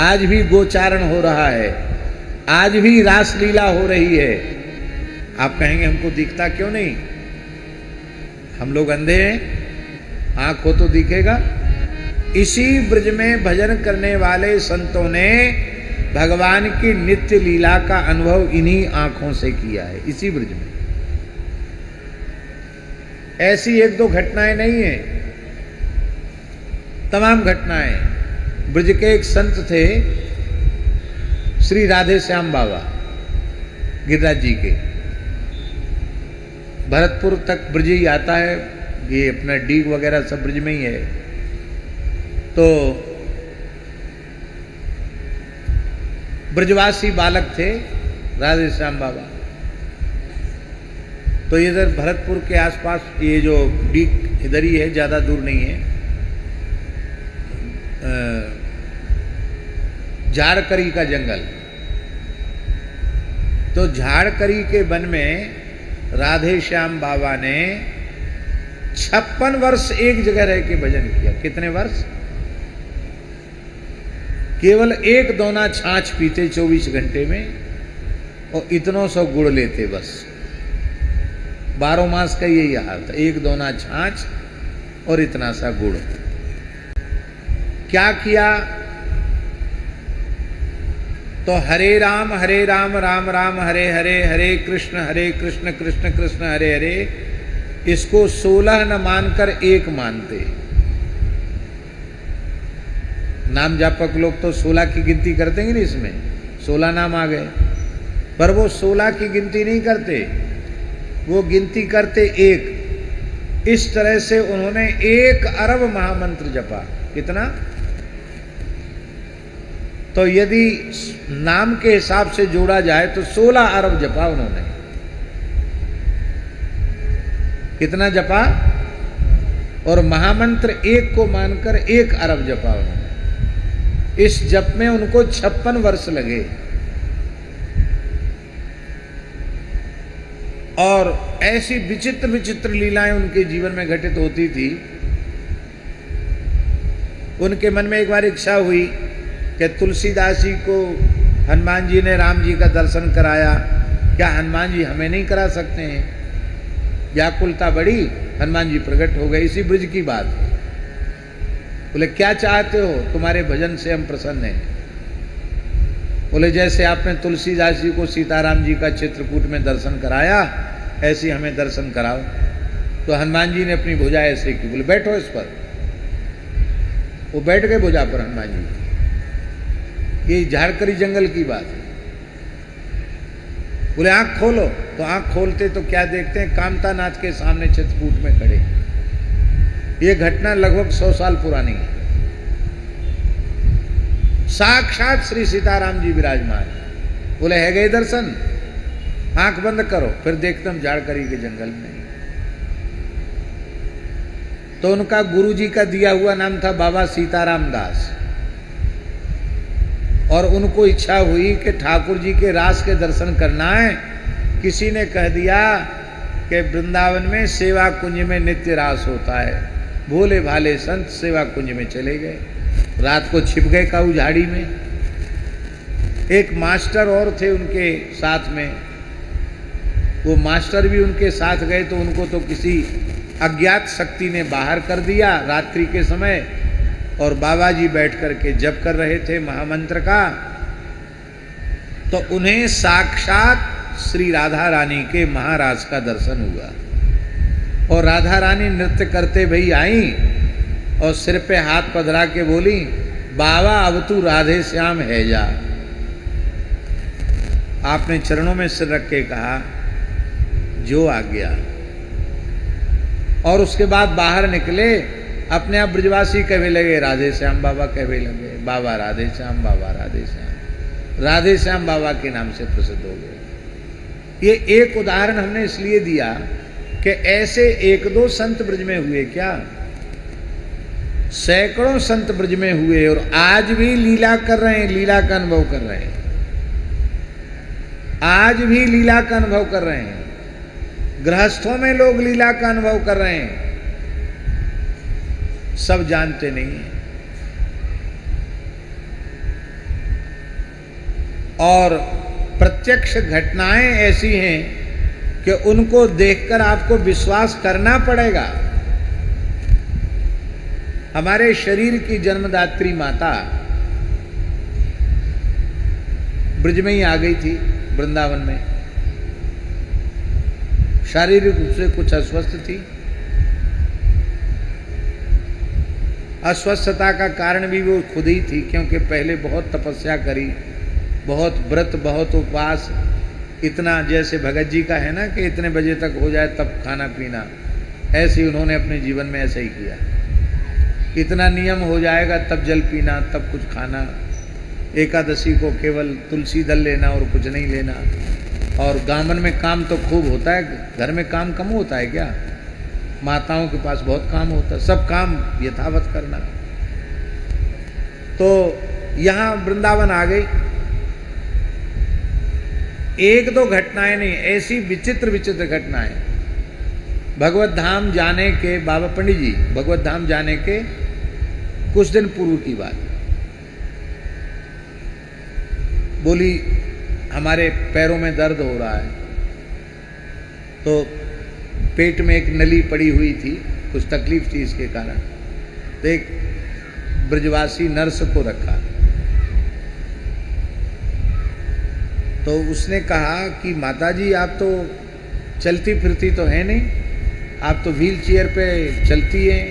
आज भी गोचारण हो रहा है, आज भी रास लीला हो रही है। आप कहेंगे हमको दिखता क्यों नहीं? हम लोग अंधे हैं? आंख हो तो दिखेगा। इसी ब्रज में भजन करने वाले संतों ने भगवान की नित्य लीला का अनुभव इन्हीं आंखों से किया है, इसी ब्रज में। ऐसी एक दो घटनाएं नहीं है, तमाम घटनाएं। ब्रज के एक संत थे श्री राधे श्याम बाबा गिरिराज जी के, भरतपुर तक ब्रज ही आता है, ये अपना डीग वगैरह सब ब्रज में ही है। तो ब्रजवासी बालक थे राधे श्याम बाबा। तो इधर भरतपुर के आसपास ये जो डीग इधर ही है, ज़्यादा दूर नहीं है। झाड़करी का जंगल, तो झाड़करी के वन में राधे श्याम बाबा ने 56 वर्ष एक जगह रह के भजन किया। कितने वर्ष? केवल एक दोना छाछ पीते 24 घंटे में, और इतनों सौ गुड़ लेते बस। 12 मास का यही हाल था, एक दोना छाछ और इतना सा गुड़। क्या किया? तो हरे राम राम राम हरे हरे, हरे कृष्ण कृष्ण कृष्ण हरे हरे, इसको 16 न मानकर एक मानते। नाम जापक लोग तो 16 की गिनती करते हैं, इसमें 16 नाम आ गए, पर वो 16 की गिनती नहीं करते, वो गिनती करते एक। इस तरह से उन्होंने 1 अरब महामंत्र जपा। कितना? तो यदि नाम के हिसाब से जोड़ा जाए तो 16 अरब जपा उन्होंने। कितना जपा? और महामंत्र 1 को मानकर 1 अरब जपा उन्होंने। इस जप में उनको 56 वर्ष लगे। और ऐसी विचित्र विचित्र लीलाएं उनके जीवन में घटित होती थी। उनके मन में एक बार इच्छा हुई कि तुलसीदास जी को हनुमान जी ने राम जी का दर्शन कराया, क्या हनुमान जी हमें नहीं करा सकते हैं? व्याकुलता बढ़ी, हनुमान जी प्रकट हो गए। इसी ब्रज की बात है। बोले क्या चाहते हो? तुम्हारे भजन से हम प्रसन्न हैं। बोले जैसे आपने तुलसीदास जी को सीताराम जी का चित्रकूट में दर्शन कराया, ऐसे हमें दर्शन कराओ। तो हनुमान जी ने अपनी भुजा ऐसे की, बोले बैठो इस पर। वो बैठ गए भुजा पर हनुमान जी। ये झाड़करी जंगल की बात है। बोले आंख खोलो, तो आंख खोलते तो क्या देखते हैं, कामता नाथ के सामने चित्रकूट में खड़े। ये घटना लगभग 100 साल पुरानी है। साक्षात श्री सीताराम जी विराजमान। बोले है गए दर्शन, आंख बंद करो, फिर देखते हम झाड़करी के जंगल में। तो उनका गुरुजी का दिया हुआ नाम था बाबा सीताराम दास, और उनको इच्छा हुई कि ठाकुर जी के रास के दर्शन करना है। किसी ने कह दिया कि वृंदावन में सेवा कुंज में नित्य रास होता है। भोले भाले संत सेवा कुंज में चले गए, रात को छिप गए काऊ झाड़ी में। एक मास्टर और थे उनके साथ में, वो मास्टर भी उनके साथ गए, तो उनको तो किसी अज्ञात शक्ति ने बाहर कर दिया रात्रि के समय, और बाबा जी बैठ करके जप कर रहे थे महामंत्र का। तो उन्हें साक्षात श्री राधा रानी के महाराज का दर्शन हुआ, और राधा रानी नृत्य करते भई आई और सिर पे हाथ पधरा के बोली, बाबा अब तू राधे श्याम है जा। आपने चरणों में सिर रख के कहा जो आ गया, और उसके बाद बाहर निकले। अपने आप ब्रजवासी कहने लगे राधे श्याम बाबा, कहने लगे बाबा राधे श्याम, बाबा राधे श्याम, राधे श्याम बाबा के नाम से प्रसिद्ध हो गए। ये एक उदाहरण हमने इसलिए दिया कि ऐसे एक दो संत ब्रज में हुए क्या, सैकड़ों संत ब्रज में हुए, और आज भी लीला कर रहे हैं, लीला का अनुभव कर रहे हैं, आज भी लीला का अनुभव कर रहे हैं। गृहस्थों में लोग लीला का अनुभव कर रहे हैं, सब जानते नहीं हैं। और प्रत्यक्ष घटनाएं ऐसी हैं कि उनको देखकर आपको विश्वास करना पड़ेगा। हमारे शरीर की जन्मदात्री माता ब्रज में ही आ गई थी, वृंदावन में। शारीरिक रूप से कुछ अस्वस्थ थी। अस्वस्थता का कारण भी वो खुद ही थी, क्योंकि पहले बहुत तपस्या करी, बहुत व्रत, बहुत उपवास। इतना जैसे भगत जी का है ना कि इतने बजे तक हो जाए तब खाना पीना, ऐसे ही उन्होंने अपने जीवन में ऐसे ही किया। इतना नियम हो जाएगा तब जल पीना, तब कुछ खाना। एकादशी को केवल तुलसी दल लेना और कुछ नहीं लेना। और गामन में काम तो खूब होता है, घर में काम कम होता है क्या? माताओं के पास बहुत काम होता है, सब काम यथावत करना। तो यहाँ वृंदावन आ गई। एक दो घटनाएं नहीं, ऐसी विचित्र विचित्र घटनाएं। भगवत धाम जाने के, बाबा पंडित जी भगवत धाम जाने के कुछ दिन पूर्व की बात। बोली हमारे पैरों में दर्द हो रहा है, तो पेट में एक नली पड़ी हुई थी, कुछ तकलीफ थी इसके कारण। तो एक ब्रजवासी नर्स को रखा, तो उसने कहा कि माताजी आप तो चलती फिरती तो है नहीं, आप तो व्हील चेयर पे चलती हैं,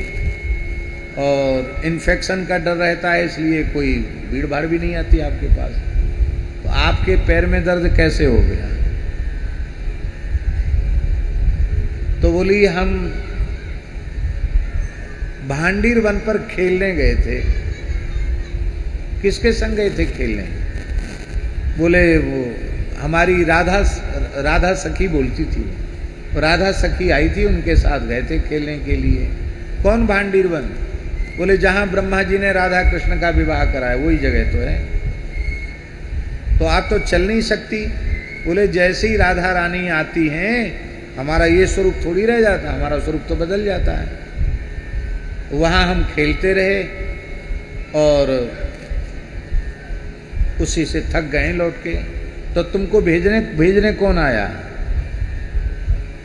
और इन्फेक्शन का डर रहता है, इसलिए कोई भीड़ भाड़ भी नहीं आती आपके पास, तो आपके पैर में दर्द कैसे हो गया? तो बोली हम भांडीर वन पर खेलने गए थे। किसके संग गए थे खेलने? बोले वो हमारी राधा सखी बोलती थी, राधा सखी आई थी, उनके साथ गए थे खेलने के लिए। कौन भांडीर वन? बोले जहां ब्रह्मा जी ने राधा कृष्ण का विवाह कराया वही जगह तो है। तो आप तो चल नहीं सकती। बोले जैसे ही राधा रानी आती हैं हमारा ये स्वरूप थोड़ी रह जाता, हमारा स्वरूप तो बदल जाता है। वहाँ हम खेलते रहे और उसी से थक गए लौट के। तो तुमको भेजने कौन आया?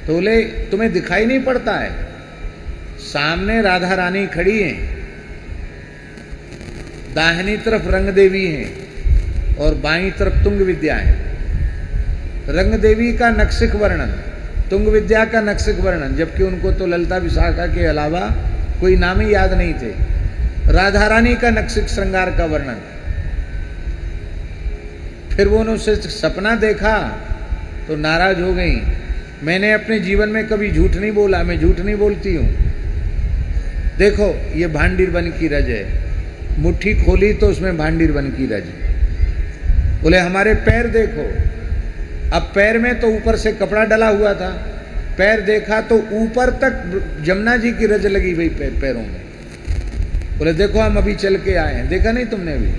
तो बोले तुम्हें दिखाई नहीं पड़ता है, सामने राधा रानी खड़ी हैं, दाहिनी तरफ रंग देवी हैं और बाईं तरफ तुंग विद्या है। रंग देवी का नक्सिक वर्णन, तुंग विद्या का नक्सिक वर्णन, जबकि उनको तो ललिता विशाखा के अलावा कोई नाम ही याद नहीं थे। राधा रानी का नक्श श्रृंगार का वर्णन। फिर वो उनसे सपना देखा तो नाराज हो गई। मैंने अपने जीवन में कभी झूठ नहीं बोला, मैं झूठ नहीं बोलती हूं। देखो ये भांडीर बन की रज है, मुट्ठी खोली तो उसमें भांडीर बन की रज। बोले हमारे पैर देखो, अब पैर में तो ऊपर से कपड़ा डला हुआ था, पैर देखा तो ऊपर तक जमुना जी की रज लगी हुई पैरों में। बोले देखो हम अभी चल के आए हैं, देखा नहीं तुमने अभी।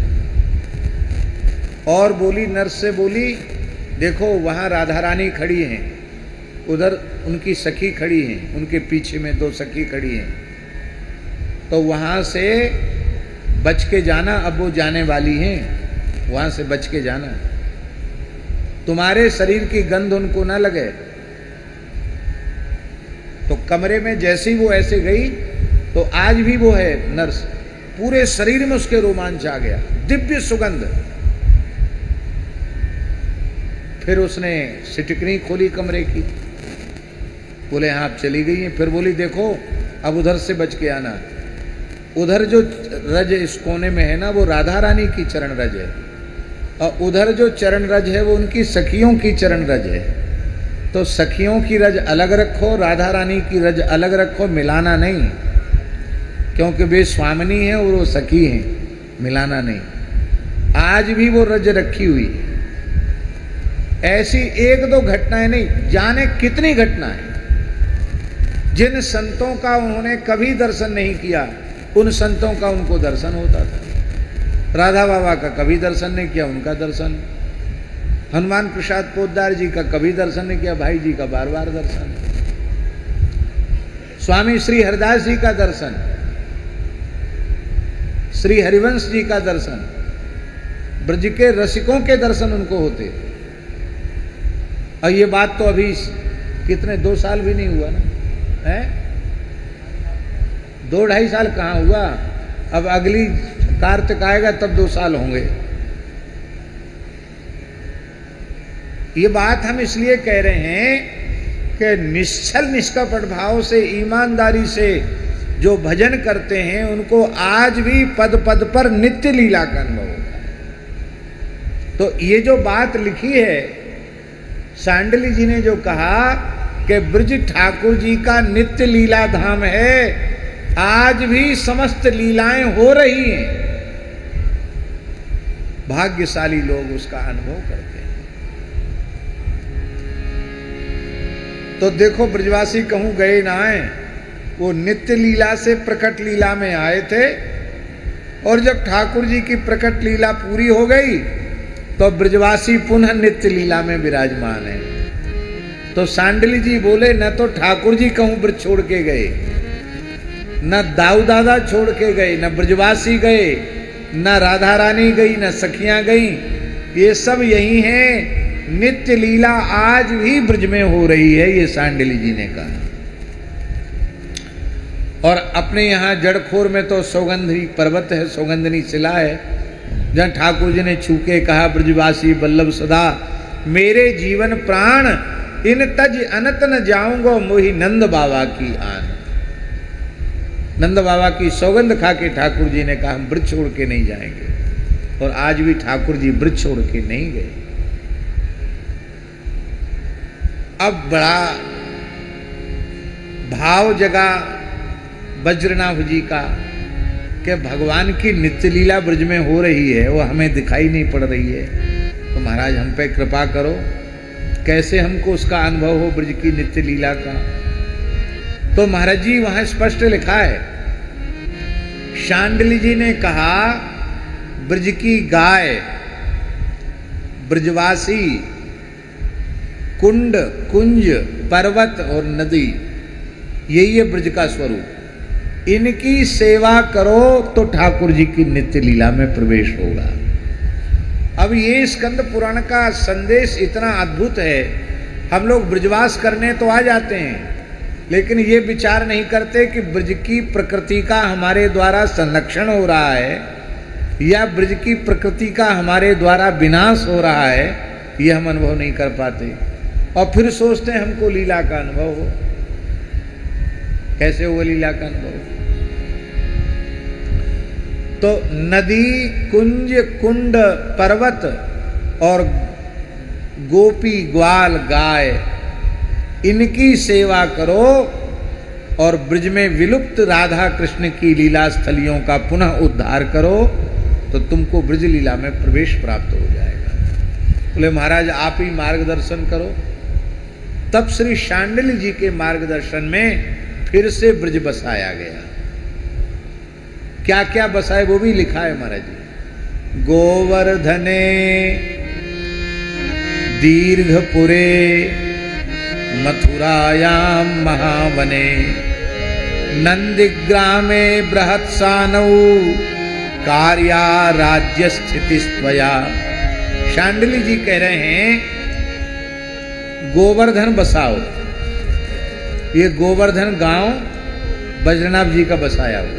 और बोली, नर्स से बोली, देखो वहां राधा रानी खड़ी हैं, उधर उनकी सखी खड़ी हैं, उनके पीछे में 2 सखी खड़ी हैं, तो वहां से बच के जाना। अब वो जाने वाली हैं, वहां से बच के जाना, तुम्हारे शरीर की गंध उनको ना लगे। तो कमरे में जैसे ही वो ऐसे गई तो आज भी वो है नर्स, पूरे शरीर में उसके रोमांच आ गया, दिव्य सुगंध। फिर उसने सिटकनी खोली कमरे की, बोले आप चली गई हैं। फिर बोली देखो अब उधर से बच के आना, उधर जो रज इस कोने में है ना वो राधा रानी की चरण रज है, और उधर जो चरण रज है वो उनकी सखियों की चरण रज है। तो सखियों की रज अलग रखो, राधा रानी की रज अलग रखो, मिलाना नहीं, क्योंकि वे स्वामिनी है और वो सखी हैं, मिलाना नहीं। आज भी वो रज रखी हुई है। ऐसी 1-2 घटनाएं नहीं, जाने कितनी घटनाएं। जिन संतों का उन्होंने कभी दर्शन नहीं किया, उन संतों का उनको दर्शन होता था। राधा बाबा का कभी दर्शन नहीं किया, उनका दर्शन। हनुमान प्रसाद पोद्दार जी का कभी दर्शन नहीं किया, भाई जी का बार बार दर्शन। स्वामी श्री हरिदास जी का दर्शन, श्री हरिवंश जी का दर्शन, ब्रज के रसिकों के दर्शन उनको होते। और ये बात तो अभी कितने 2 साल भी नहीं हुआ ना, है 2-2.5 साल कहाँ हुआ। अब अगली कार्तिक आएगा तब 2 साल होंगे। ये बात हम इसलिए कह रहे हैं कि निश्चल निष्कपट भाव से, ईमानदारी से जो भजन करते हैं उनको आज भी पद पद पर नित्य लीला का अनुभव होता है। तो ये जो बात लिखी है सांडली जी ने, जो कहा कि ब्रज ठाकुर जी का नित्य लीला धाम है, आज भी समस्त लीलाएं हो रही हैं। भाग्यशाली लोग उसका अनुभव करते हैं। तो देखो ब्रजवासी कहूं गए ना आए, वो नित्य लीला से प्रकट लीला में आए थे, और जब ठाकुर जी की प्रकट लीला पूरी हो गई तो ब्रजवासी पुनः नित्य लीला में विराजमान है। तो सांडली जी बोले, न तो ठाकुर जी कहूं ब्रज छोड़ के गए, न दाऊ दादा छोड़ के गए, न ब्रजवासी गए, न राधा रानी गई, न सखियां गई, ये सब यही हैं। नित्य लीला आज भी ब्रज में हो रही है, ये सांडली जी ने कहा। और अपने यहाँ जड़खोर में तो सौगंधी पर्वत है, सौगंधनी शिला है, जहाँ ठाकुर जी ने छू के कहा, ब्रजवासी बल्लभ सदा मेरे जीवन प्राण, इन तज अनत न जाऊंगा मोहि नंद बाबा की आन। नंद बाबा की सौगंध खा के ठाकुर जी ने कहा हम ब्रज छोड़ के नहीं जाएंगे। और आज भी ठाकुर जी ब्रज छोड़ के नहीं गए। अब बड़ा भाव जगा वज्रनाभ जी का कि भगवान की नित्य लीला ब्रज में हो रही है, वो हमें दिखाई नहीं पड़ रही है, तो महाराज हम पे कृपा करो, कैसे हमको उसका अनुभव हो ब्रज की नित्य लीला का। तो महाराज जी वहां स्पष्ट लिखा है, शांडली जी ने कहा ब्रज की गाय, ब्रजवासी, कुंड, कुंज, पर्वत और नदी, यही है ब्रज का स्वरूप। इनकी सेवा करो तो ठाकुर जी की नित्य लीला में प्रवेश होगा। अब ये स्कंद पुराण का संदेश इतना अद्भुत है, हम लोग ब्रजवास करने तो आ जाते हैं, लेकिन ये विचार नहीं करते कि ब्रज की प्रकृति का हमारे द्वारा संरक्षण हो रहा है या ब्रज की प्रकृति का हमारे द्वारा विनाश हो रहा है, ये हम अनुभव नहीं कर पाते। और फिर सोचते हैं हमको लीला का अनुभव हो। कैसे हो लीला का अनुभव? तो नदी, कुंज, कुंड, पर्वत और गोपी, ग्वाल, गाय, इनकी सेवा करो और ब्रज में विलुप्त राधा कृष्ण की लीला स्थलियों का पुनः उद्धार करो तो तुमको ब्रज लीला में प्रवेश प्राप्त हो जाएगा। बोले महाराज आप ही मार्गदर्शन करो। तब श्री शांडिल्य जी के मार्गदर्शन में फिर से ब्रज बसाया गया। क्या क्या बसाए वो भी लिखा है महाराज जी। गोवर्धने दीर्घपुरे मथुरायां महावने नंदिग्रामे बृहत्सानौ कार्या राज्य स्थितिस्त्वया। शांडिल्य जी कह रहे हैं गोवर्धन बसाओ। ये गोवर्धन गांव बज्रनाभ जी का बसाया हुआ।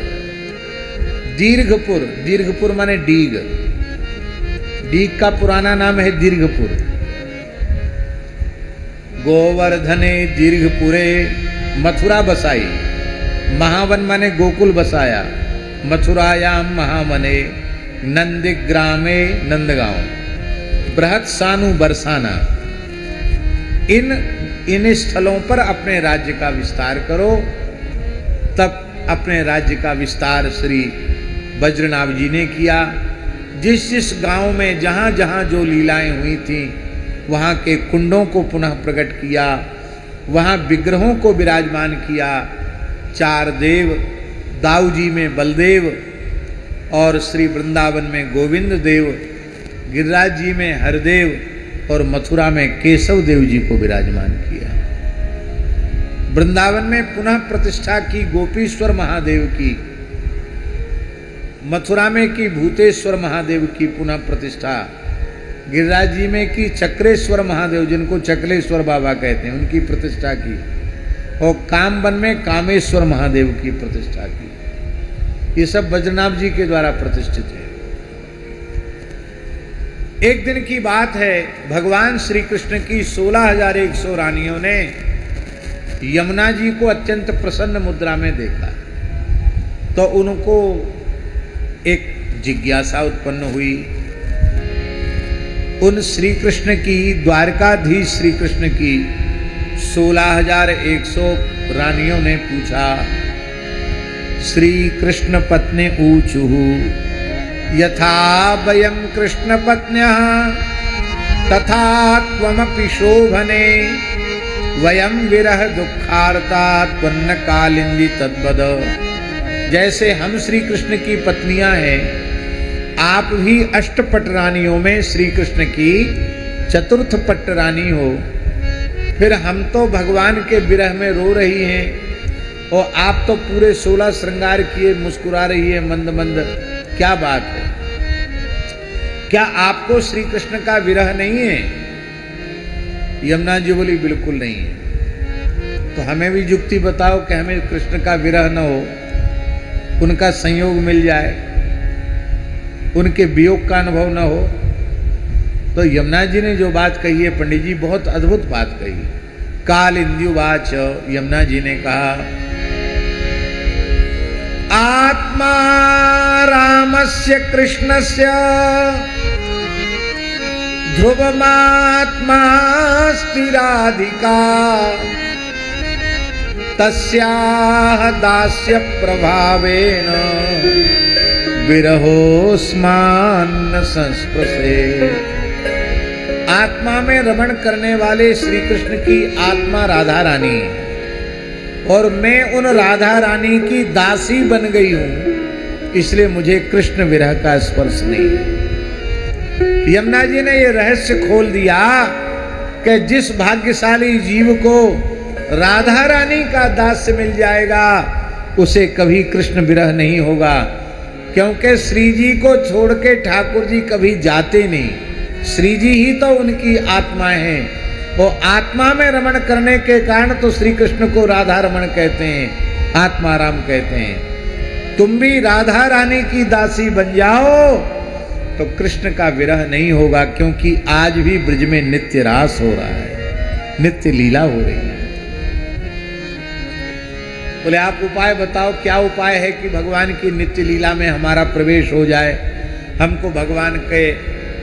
दीर्घपुर, दीर्घपुर माने डीग, डीग का पुराना नाम है दीर्घपुर। गोवर्धने दीर्घपुरे मथुरा बसाई, महावन माने गोकुल बसाया, मथुरायाम महावने नंदिग्रामे नंदगांव, बृहत सानु बरसाना। इन स्थलों पर अपने राज्य का विस्तार करो। तब अपने राज्य का विस्तार श्री बज्रनाभ जी ने किया। जिस जिस गांव में जहां जहां जो लीलाएं हुई थी वहां के कुंडों को पुनः प्रकट किया, वहां विग्रहों को विराजमान किया। चार देव, दाऊ जी में बलदेव और श्री वृंदावन में गोविंद देव, गिरिराज जी में हरदेव और मथुरा में केशव देव जी को विराजमान किया। वृंदावन में पुनः प्रतिष्ठा की गोपीश्वर महादेव की, मथुरा में की भूतेश्वर महादेव की पुनः प्रतिष्ठा, गिरिराज जी में की चक्रेश्वर महादेव जिनको चकलेश्वर बाबा कहते हैं उनकी प्रतिष्ठा की, और कामवन में कामेश्वर महादेव की प्रतिष्ठा की। ये सब बज्रनाभ जी के द्वारा प्रतिष्ठित है। एक दिन की बात है, भगवान श्री कृष्ण की 16,100 रानियों ने यमुना जी को अत्यंत प्रसन्न मुद्रा में देखा तो उनको एक जिज्ञासा उत्पन्न हुई। उन श्री कृष्ण की, द्वारकाधीश श्री कृष्ण की 16,100 रानियों ने पूछा, श्री कृष्ण पत्नी ऊचुहु यथा वयं कृष्ण पत्न्यः तथा त्वमपि शोभने वयं विरह दुखार्ता त्वन्न कालिंदी तद्वद। जैसे हम श्री कृष्ण की पत्नियां हैं, आप भी अष्टपट रानियों में श्री कृष्ण की चतुर्थ पट्ट रानी हो। फिर हम तो भगवान के विरह में रो रही हैं और आप तो पूरे 16 श्रृंगार किए मुस्कुरा रही है मंद मंद। क्या बात है? क्या आपको श्री कृष्ण का विरह नहीं है? यमुना जी बोली बिल्कुल नहीं है। तो हमें भी युक्ति बताओ कि हमें कृष्ण का विरह न हो, उनका संयोग मिल जाए, उनके वियोग का अनुभव न हो। तो यमुना जी ने जो बात कही है पंडित जी, बहुत अद्भुत बात कही। कालिंद्युवाच, यमुना जी ने कहा, आत्मा रामस्य कृष्णस्य ध्रुवमात्मा स्थिराधिका तस्याः दास्य प्रभावेन विरहोस्मान संस्पृशे। आत्मा में रमण करने वाले श्री कृष्ण की आत्मा राधा रानी है और मैं उन राधा रानी की दासी बन गई हूं, इसलिए मुझे कृष्ण विरह का स्पर्श नहीं है। यमुना जी ने यह रहस्य खोल दिया कि जिस भाग्यशाली जीव को राधा रानी का दास्य मिल जाएगा उसे कभी कृष्ण विरह नहीं होगा, क्योंकि श्री जी को छोड़ के ठाकुर जी कभी जाते नहीं। श्री जी ही तो उनकी आत्मा है। वो आत्मा में रमण करने के कारण तो श्री कृष्ण को राधा रमण कहते हैं, आत्मा राम कहते हैं। तुम भी राधा रानी की दासी बन जाओ तो कृष्ण का विरह नहीं होगा, क्योंकि आज भी ब्रज में नित्य रास हो रहा है, नित्य लीला हो रही है। बोले आप उपाय बताओ, क्या उपाय है कि भगवान की नित्य लीला में हमारा प्रवेश हो जाए, हमको भगवान के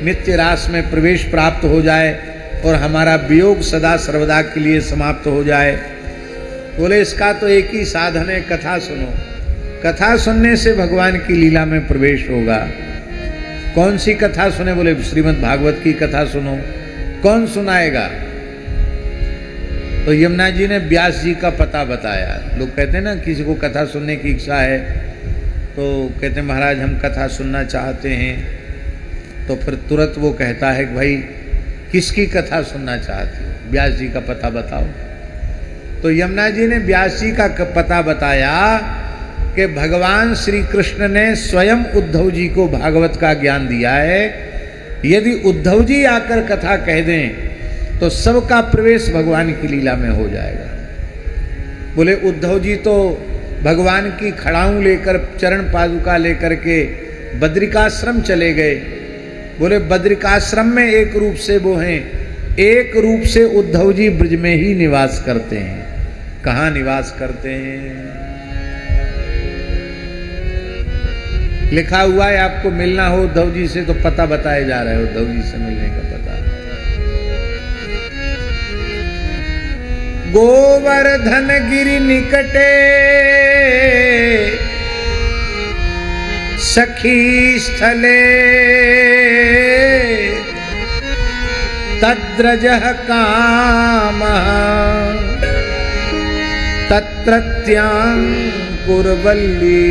नित्य रास में प्रवेश प्राप्त हो जाए और हमारा वियोग सदा सर्वदा के लिए समाप्त हो जाए। बोले इसका तो एक ही साधन है, कथा सुनो। कथा सुनने से भगवान की लीला में प्रवेश होगा। कौन सी कथा सुने? बोले श्रीमद् भागवत की कथा सुनो। कौन सुनाएगा? तो यमुना जी ने व्यास जी का पता बताया। लोग कहते हैं ना, किसी को कथा सुनने की इच्छा है तो कहते हैं महाराज हम कथा सुनना चाहते हैं, तो फिर तुरंत वो कहता है कि भाई किसकी कथा सुनना चाहते हो, व्यास जी का पता बताओ। तो यमुना जी ने व्यास जी का पता बताया कि भगवान श्री कृष्ण ने स्वयं उद्धव जी को भागवत का ज्ञान दिया है। यदि उद्धव जी आकर कथा कह दें तो सबका प्रवेश भगवान की लीला में हो जाएगा। बोले उद्धव जी तो भगवान की खड़ाऊं लेकर, चरण पादुका लेकर के बद्रिकाश्रम चले गए। बोले बद्रिकाश्रम में एक रूप से वो हैं, एक रूप से उद्धव जी ब्रज में ही निवास करते हैं। कहाँ निवास करते हैं? लिखा हुआ है, आपको मिलना हो उद्धव जी से तो पता बताया जा रहा है, उद्धव जी से मिलने का पता। गोवर्धन गिरि निकटे सखी स्थले तद्रजः कामः तत्रत्यां कुर्वल्ली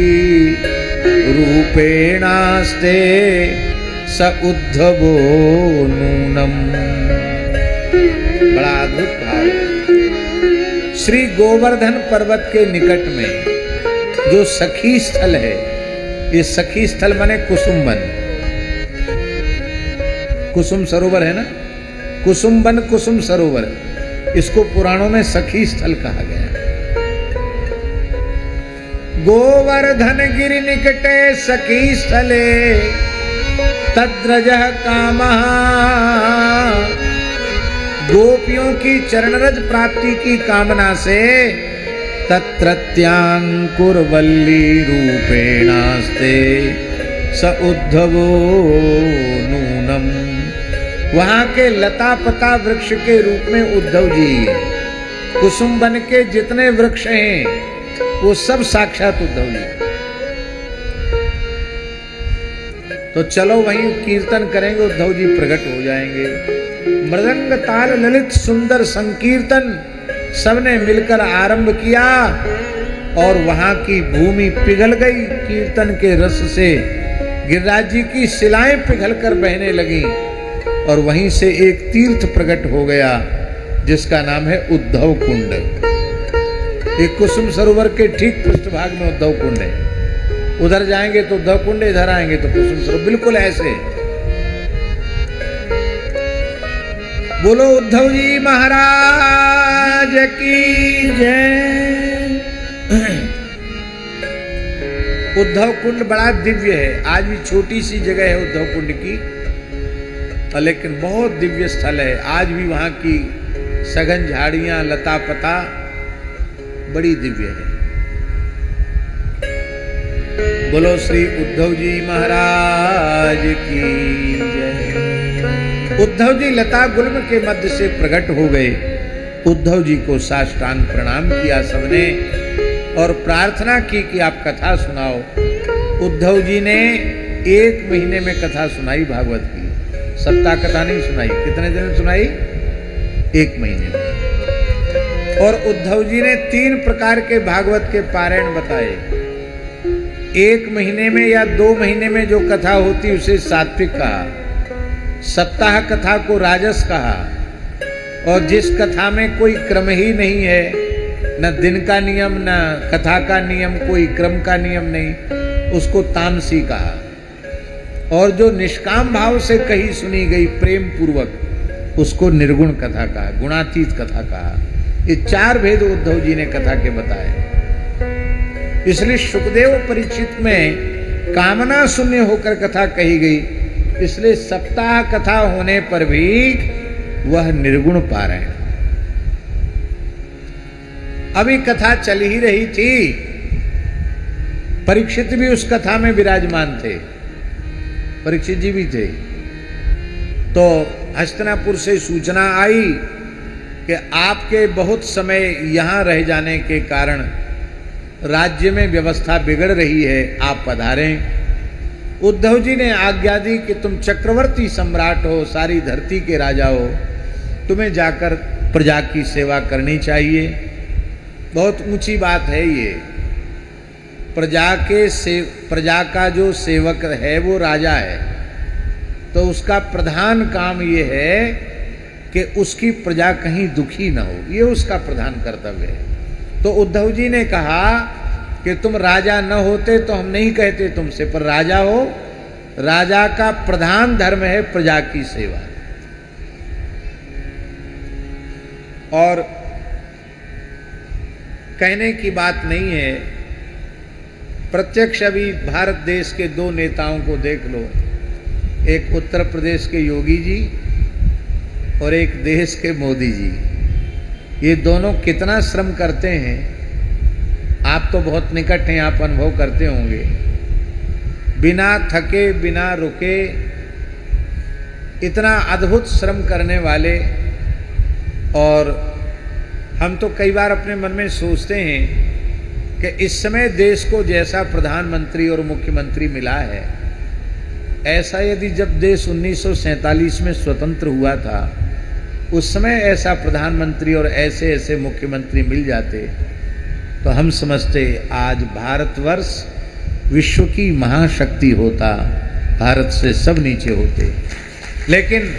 रूपेणास्ते स उद्धवो नूनम। बड़ा अद्भुत भाव। श्री गोवर्धन पर्वत के निकट में जो सखी स्थल है, ये सखी स्थल माने कुसुमवन, कुसुम सरोवर है ना, कुसुमवन कुसुम सरोवर, इसको पुराणों में सखी स्थल कहा गया। गोवर्धन गिरि निकटे सखी स्थले तद्रजः कामः। गोपियों की चरणरज प्राप्ति की कामना से तत्रत्यांकुरवल्ली रूपेणास्ते स उद्धवो नूनम। वहां के लता पता वृक्ष के रूप में उद्धव जी, कुसुम वन के जितने वृक्ष हैं वो सब साक्षात उद्धव जी। तो चलो वहीं कीर्तन करेंगे, उद्धव जी प्रकट हो जाएंगे। मृदंग ताल ललित सुंदर संकीर्तन सबने मिलकर आरंभ किया और वहां की भूमि पिघल गई कीर्तन के रस से। गिरिराज जी की शिलाएं पिघलकर बहने लगी और वहीं से एक तीर्थ प्रकट हो गया जिसका नाम है उद्धव कुंड। एक कुसुम सरोवर के ठीक पृष्ठभाग में उद्धव कुंड है। उधर जाएंगे तो उद्धव कुंड, इधर आएंगे तो कुसुम सरोवर, बिल्कुल ऐसे। बोलो उद्धव जी महाराज की जय। उद्धव कुंड बड़ा दिव्य है। आज भी छोटी सी जगह है उद्धव कुंड की, लेकिन बहुत दिव्य स्थल है। आज भी वहां की सघन झाड़ियां, लता पता बड़ी दिव्य है। बोलो श्री उद्धव जी महाराज की जय। उद्धव जी लता गुल्म के मध्य से प्रकट हो गए। उद्धव जी को साष्टांग प्रणाम किया सबने और प्रार्थना की कि आप कथा सुनाओ। उद्धव जी ने 1 महीने में कथा सुनाई भागवत की। सप्ताह कथा नहीं सुनाई। कितने दिन में सुनाई? 1 महीने में। और उद्धव जी ने 3 प्रकार के भागवत के पारायण बताए। 1 महीने में या 2 महीने में जो कथा होती उसे सात्विक कहा, सप्ताह कथा को राजस कहा, और जिस कथा में कोई क्रम ही नहीं है, न दिन का नियम न कथा का नियम, कोई क्रम का नियम नहीं, उसको तामसी कहा। और जो निष्काम भाव से कही सुनी गई प्रेम पूर्वक, उसको निर्गुण कथा कहा, गुणातीत कथा कहा। ये 4 भेद उद्धव जी ने कथा के बताए। इसलिए सुखदेव परीक्षित में कामना शून्य होकर कथा कही गई। इसलिए सप्ताह कथा होने पर भी वह निर्गुण पारायण। अभी कथा चल ही रही थी, परीक्षित भी उस कथा में विराजमान थे, परीक्षित जी भी थे। तो हस्तिनापुर से सूचना आई कि आपके बहुत समय यहां रह जाने के कारण राज्य में व्यवस्था बिगड़ रही है, आप पधारें। उद्धव जी ने आज्ञा दी कि तुम चक्रवर्ती सम्राट हो, सारी धरती के राजा हो, तुम्हें जाकर प्रजा की सेवा करनी चाहिए। बहुत ऊंची बात है ये। प्रजा का जो सेवक है वो राजा है, तो उसका प्रधान काम ये है कि उसकी प्रजा कहीं दुखी न हो, ये उसका प्रधान कर्तव्य है। तो उद्धव जी ने कहा कि तुम राजा न होते तो हम नहीं कहते तुमसे, पर राजा हो, राजा का प्रधान धर्म है प्रजा की सेवा। और कहने की बात नहीं है, प्रत्यक्ष अभी भारत देश के दो नेताओं को देख लो, एक उत्तर प्रदेश के योगी जी और एक देश के मोदी जी। ये दोनों कितना श्रम करते हैं, आप तो बहुत निकट हैं, आप अनुभव करते होंगे। बिना थके बिना रुके इतना अद्भुत श्रम करने वाले। और हम तो कई बार अपने मन में सोचते हैं कि इस समय देश को जैसा प्रधानमंत्री और मुख्यमंत्री मिला है, ऐसा यदि जब देश 1947 में स्वतंत्र हुआ था, उस समय ऐसा प्रधानमंत्री और ऐसे ऐसे मुख्यमंत्री मिल जाते, तो हम समझते आज भारतवर्ष विश्व की महाशक्ति होता, भारत से सब नीचे होते। लेकिन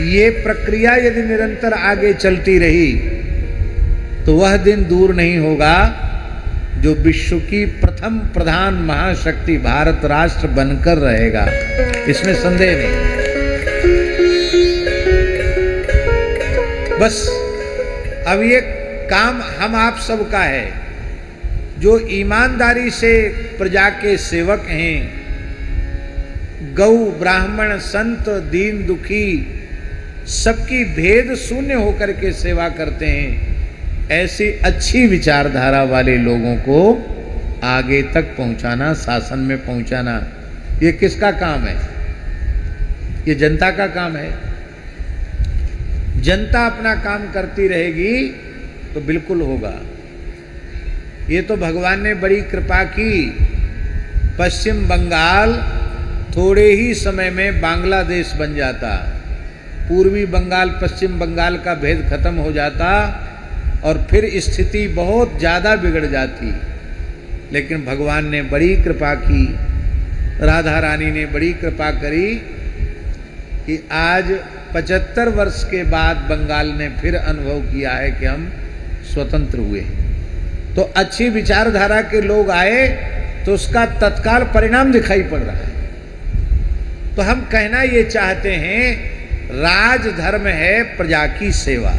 ये प्रक्रिया यदि निरंतर आगे चलती रही तो वह दिन दूर नहीं होगा जो विश्व की प्रथम प्रधान महाशक्ति भारत राष्ट्र बनकर रहेगा, इसमें संदेह नहीं। बस अब ये काम हम आप सबका है, जो ईमानदारी से प्रजा के सेवक हैं, गौ ब्राह्मण संत दीन दुखी सबकी भेद शून्य होकर के सेवा करते हैं, ऐसी अच्छी विचारधारा वाले लोगों को आगे तक पहुंचाना, शासन में पहुंचाना, ये किसका काम है? ये जनता का काम है। जनता अपना काम करती रहेगी तो बिल्कुल होगा। ये तो भगवान ने बड़ी कृपा की। पश्चिम बंगाल थोड़े ही समय में बांग्लादेश बन जाता, पूर्वी बंगाल पश्चिम बंगाल का भेद खत्म हो जाता और फिर स्थिति बहुत ज़्यादा बिगड़ जाती। लेकिन भगवान ने बड़ी कृपा की, राधा रानी ने बड़ी कृपा करी कि आज 75 वर्ष के बाद बंगाल ने फिर अनुभव किया है कि हम स्वतंत्र हुए। तो अच्छी विचारधारा के लोग आए तो उसका तत्काल परिणाम दिखाई पड़ रहा है। तो हम कहना ये चाहते हैं, राजधर्म है प्रजा की सेवा।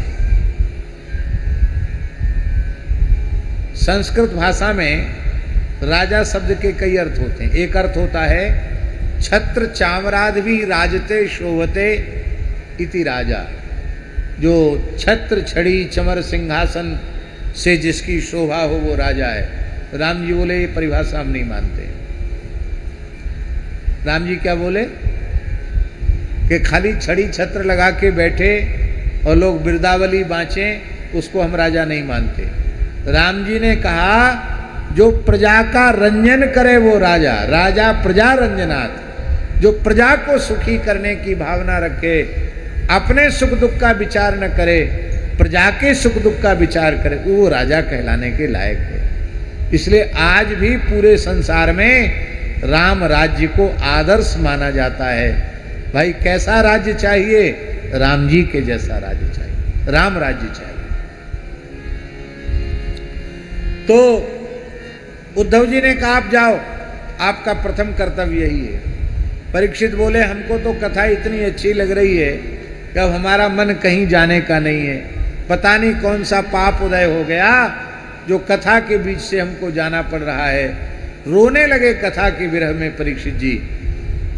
संस्कृत भाषा में राजा शब्द के कई अर्थ होते हैं। एक अर्थ होता है छत्र चामरादि राजते शोभते इति राजा, जो छत्र छड़ी चमर सिंहासन से जिसकी शोभा हो वो राजा है। राम जी बोले ये परिभाषा हम नहीं मानते। राम जी क्या बोले कि खाली छड़ी छत्र लगा के बैठे और लोग बिरदावली बाँचे, उसको हम राजा नहीं मानते। राम जी ने कहा जो प्रजा का रंजन करे वो राजा, राजा प्रजा रंजनात्, जो प्रजा को सुखी करने की भावना रखे, अपने सुख दुख का विचार न करे, प्रजा के सुख दुख का विचार करे, वो राजा कहलाने के लायक है। इसलिए आज भी पूरे संसार में राम राज्य को आदर्श माना जाता है। भाई कैसा राज्य चाहिए? राम जी के जैसा राज्य चाहिए, राम राज्य चाहिए। तो उद्धव जी ने कहा आप जाओ, आपका प्रथम कर्तव्य यही है। परीक्षित बोले हमको तो कथा इतनी अच्छी लग रही है कि अब हमारा मन कहीं जाने का नहीं है। पता नहीं कौन सा पाप उदय हो गया जो कथा के बीच से हमको जाना पड़ रहा है। रोने लगे कथा के विरह में परीक्षित जी।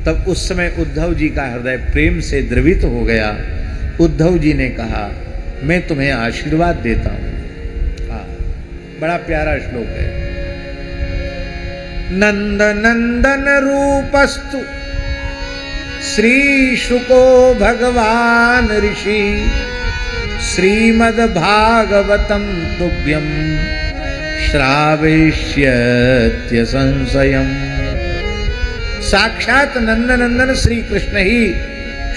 तब उस समय उद्धव जी का हृदय प्रेम से द्रवित हो गया। उद्धव जी ने कहा मैं तुम्हें आशीर्वाद देता हूँ, बड़ा प्यारा श्लोक है। नंद नंदन रूपस्तु श्री शुको भगवान ऋषि श्रीमद् भागवतम तुभ्यम श्रावयिष्यत्य संशयम्। साक्षात नंदनंदन श्री कृष्ण ही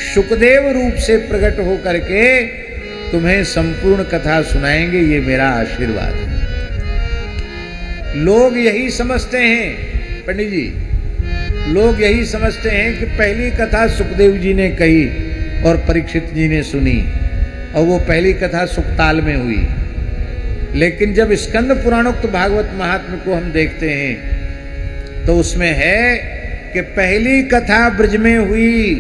शुकदेव रूप से प्रकट होकर के तुम्हें संपूर्ण कथा सुनाएंगे, ये मेरा आशीर्वाद है। लोग यही समझते हैं पंडित जी, लोग यही समझते हैं कि पहली कथा सुखदेव जी ने कही और परीक्षित जी ने सुनी, और वो पहली कथा सुखताल में हुई। लेकिन जब स्कंद पुराणोक्त भागवत महात्म्य को हम देखते हैं तो उसमें है कि पहली कथा ब्रज में हुई।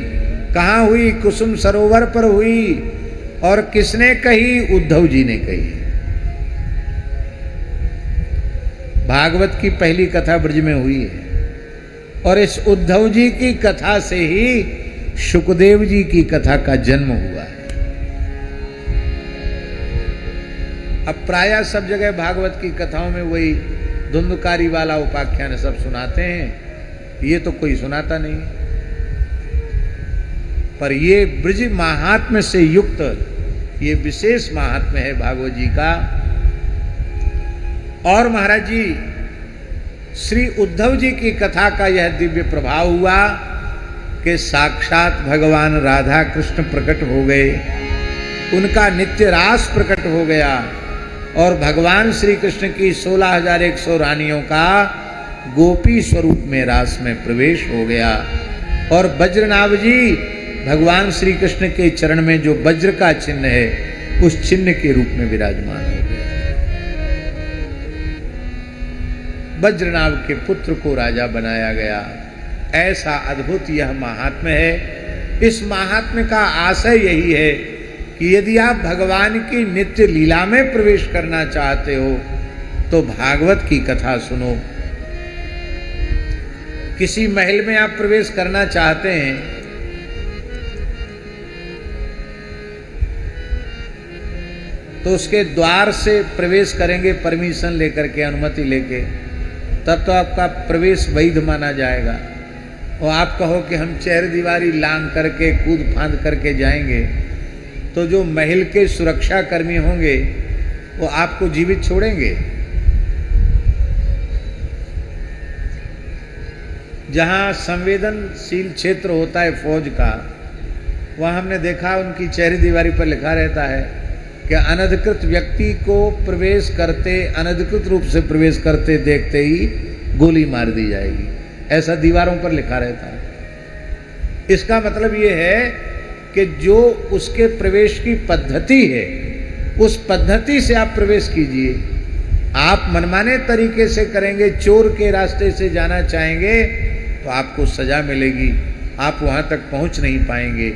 कहाँ हुई? कुसुम सरोवर पर हुई। और किसने कही? उद्धव जी ने कही। भागवत की पहली कथा ब्रज में हुई है, और इस उद्धव जी की कथा से ही शुकदेव जी की कथा का जन्म हुआ है। अब प्राय सब जगह भागवत की कथाओं में वही धुंधकारी वाला उपाख्यान सब सुनाते हैं, ये तो कोई सुनाता नहीं। पर ये ब्रज महात्म्य से युक्त ये विशेष महात्म्य है भागवत जी का। और महाराज जी श्री उद्धव जी की कथा का यह दिव्य प्रभाव हुआ कि साक्षात भगवान राधा कृष्ण प्रकट हो गए, उनका नित्य रास प्रकट हो गया, और भगवान श्री कृष्ण की 16,100 रानियों का गोपी स्वरूप में रास में प्रवेश हो गया। और वज्रनाभ जी भगवान श्री कृष्ण के चरण में जो वज्र का चिन्ह है उस चिन्ह के रूप में विराजमान हो गए। वज्रनाभ के पुत्र को राजा बनाया गया। ऐसा अद्भुत यह महात्म्य है। इस महात्म्य का आशय यही है कि यदि आप भगवान की नित्य लीला में प्रवेश करना चाहते हो तो भागवत की कथा सुनो। किसी महल में आप प्रवेश करना चाहते हैं तो उसके द्वार से प्रवेश करेंगे परमिशन लेकर के, अनुमति लेके, तब तो आपका प्रवेश वैध माना जाएगा। और आप कहो कि हम चहर दीवारी लांग करके कूद फांद करके जाएंगे तो जो महल के सुरक्षा कर्मी होंगे वो आपको जीवित छोड़ेंगे? जहां संवेदनशील क्षेत्र होता है फौज का, वहां हमने देखा उनकी चहरी दीवारी पर लिखा रहता है कि अनधिकृत व्यक्ति को प्रवेश करते, अनधिकृत रूप से प्रवेश करते देखते ही गोली मार दी जाएगी। ऐसा दीवारों पर लिखा रहता है। इसका मतलब ये है कि जो उसके प्रवेश की पद्धति है उस पद्धति से आप प्रवेश कीजिए। आप मनमाने तरीके से करेंगे, चोर के रास्ते से जाना चाहेंगे तो आपको सजा मिलेगी, आप वहां तक पहुंच नहीं पाएंगे।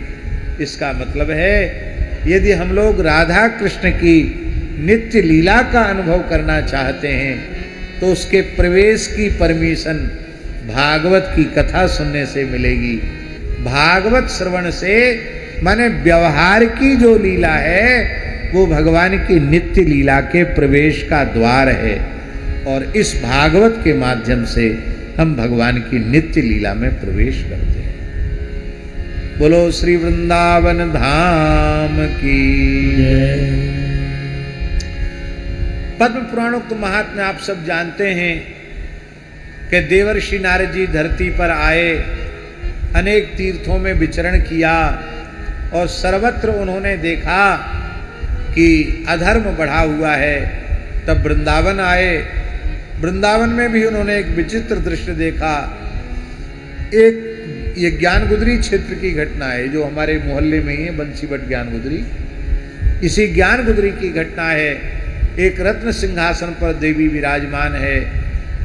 इसका मतलब है यदि हम लोग राधा कृष्ण की नित्य लीला का अनुभव करना चाहते हैं तो उसके प्रवेश की परमिशन भागवत की कथा सुनने से मिलेगी। भागवत श्रवण से माने व्यवहार की जो लीला है वो भगवान की नित्य लीला के प्रवेश का द्वार है, और इस भागवत के माध्यम से हम भगवान की नित्य लीला में प्रवेश करते हैं। बोलो श्री वृंदावन धाम की जय। पद्म पुराणोक्त महात्म्य आप सब जानते हैं कि देवर्षि नारद जी धरती पर आए, अनेक तीर्थों में विचरण किया और सर्वत्र उन्होंने देखा कि अधर्म बढ़ा हुआ है। तब वृंदावन आए। वृंदावन में भी उन्होंने एक विचित्र दृश्य देखा। एक ये ज्ञानगुदरी क्षेत्र की घटना है जो हमारे मोहल्ले में ही है, बंसीवट ज्ञानगुदरी। इसी ज्ञानगुदरी की घटना है। एक रत्न सिंहासन पर देवी विराजमान है,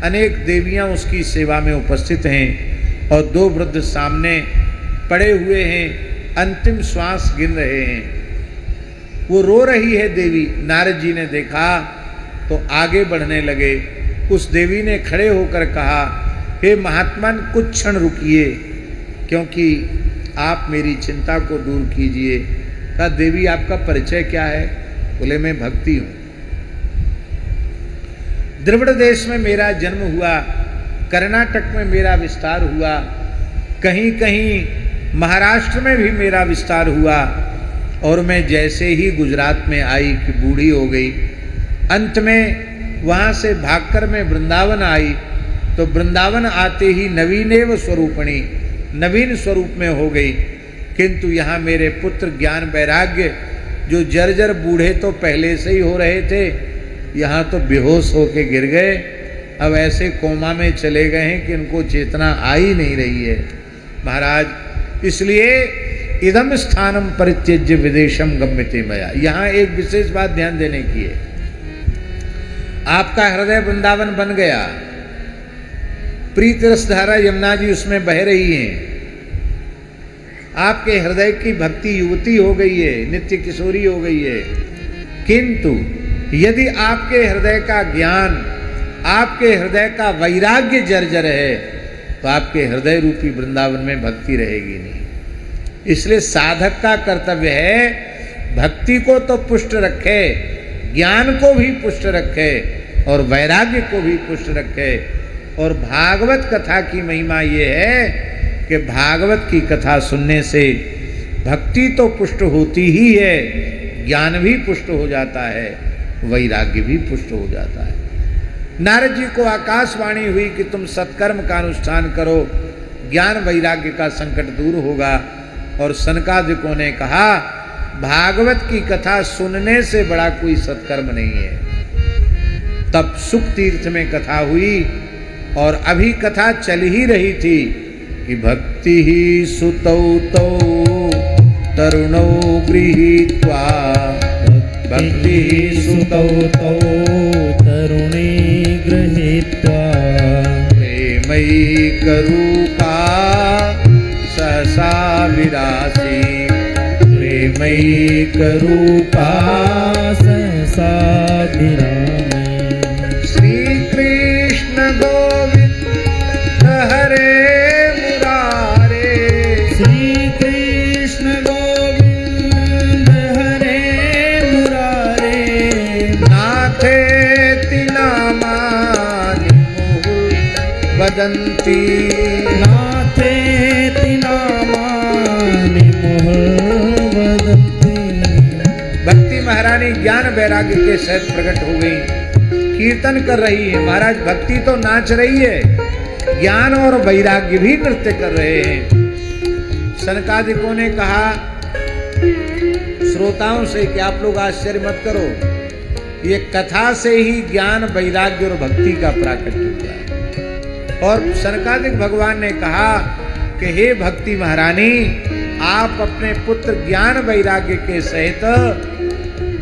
अनेक देवियां उसकी सेवा में उपस्थित हैं और दो वृद्ध सामने पड़े हुए हैं, अंतिम श्वास गिन रहे हैं। वो रो रही है देवी। नारद जी ने देखा तो आगे बढ़ने लगे। उस देवी ने खड़े होकर कहा, हे महात्मन कुछ क्षण रुकिए क्योंकि आप मेरी चिंता को दूर कीजिए। कहा देवी आपका परिचय क्या है? बोले मैं भक्ति हूँ। द्रविड़ देश में मेरा जन्म हुआ, कर्नाटक में मेरा विस्तार हुआ, कहीं कहीं महाराष्ट्र में भी मेरा विस्तार हुआ, और मैं जैसे ही गुजरात में आई कि बूढ़ी हो गई, अंत में वहाँ से भागकर मैं वृंदावन आई, तो वृंदावन आते ही नवीनेव स्वरूपणी, नवीन स्वरूप में हो गई। किंतु यहाँ मेरे पुत्र ज्ञान वैराग्य जो जर्जर बूढ़े तो पहले से ही हो रहे थे, यहाँ तो बेहोश होके गिर गए, अब ऐसे कोमा में चले गए हैं कि इनको चेतना आ ही नहीं रही है महाराज। इसलिए इदम स्थानम परित्यज्य विदेशम गम्यते मया। यहाँ एक विशेष बात ध्यान देने की है। आपका हृदय वृंदावन बन गया, प्रीत रस धारा यमुना जी उसमें बह रही हैं, आपके हृदय की भक्ति युवती हो गई है, नित्य किशोरी हो गई है। किंतु यदि आपके हृदय का ज्ञान, आपके हृदय का वैराग्य जर्जर है, तो आपके हृदय रूपी वृंदावन में भक्ति रहेगी नहीं। इसलिए साधक का कर्तव्य है भक्ति को तो पुष्ट रखे, ज्ञान को भी पुष्ट रखे और वैराग्य को भी पुष्ट रखे। और भागवत कथा की महिमा ये है कि भागवत की कथा सुनने से भक्ति तो पुष्ट होती ही है, ज्ञान भी पुष्ट हो जाता है, वैराग्य भी पुष्ट हो जाता है। नारद जी को आकाशवाणी हुई कि तुम सत्कर्म का अनुष्ठान करो, ज्ञान वैराग्य का संकट दूर होगा। और सनकादिकों ने कहा भागवत की कथा सुनने से बड़ा कोई सत्कर्म नहीं है। तब सुख तीर्थ में कथा हुई और अभी कथा चल ही रही थी कि भक्ति ही सुतौ तौ तरुणौ गृहीत्वा, भक्ति ही सुतौ तौ तरुणे गृहीत्वा, प्रेमैकरूपा सहसा विरासी, प्रेमैकरूपा सहसा विरामी। श्री कृष्ण गोविंद हरे मुरारे, श्री कृष्ण गोविंद हरे मुरारे, नाथेति नामानि मुहुः वदन्ति, नाथेति नामानि मुहुः वदन्ति। भक्ति महारानी ज्ञान वैराग्य के सहित प्रकट हो गई, कीर्तन कर रही है। महाराज भक्ति तो नाच रही है, ज्ञान और वैराग्य भी नृत्य कर रहे हैं। सनकादिकों ने कहा श्रोताओं से कि आप लोग आश्चर्य मत करो, ये कथा से ही ज्ञान वैराग्य और भक्ति का प्राकट्य हुआ है। और सनकादिक भगवान ने कहा कि हे भक्ति महारानी, आप अपने पुत्र ज्ञान वैराग्य के सहित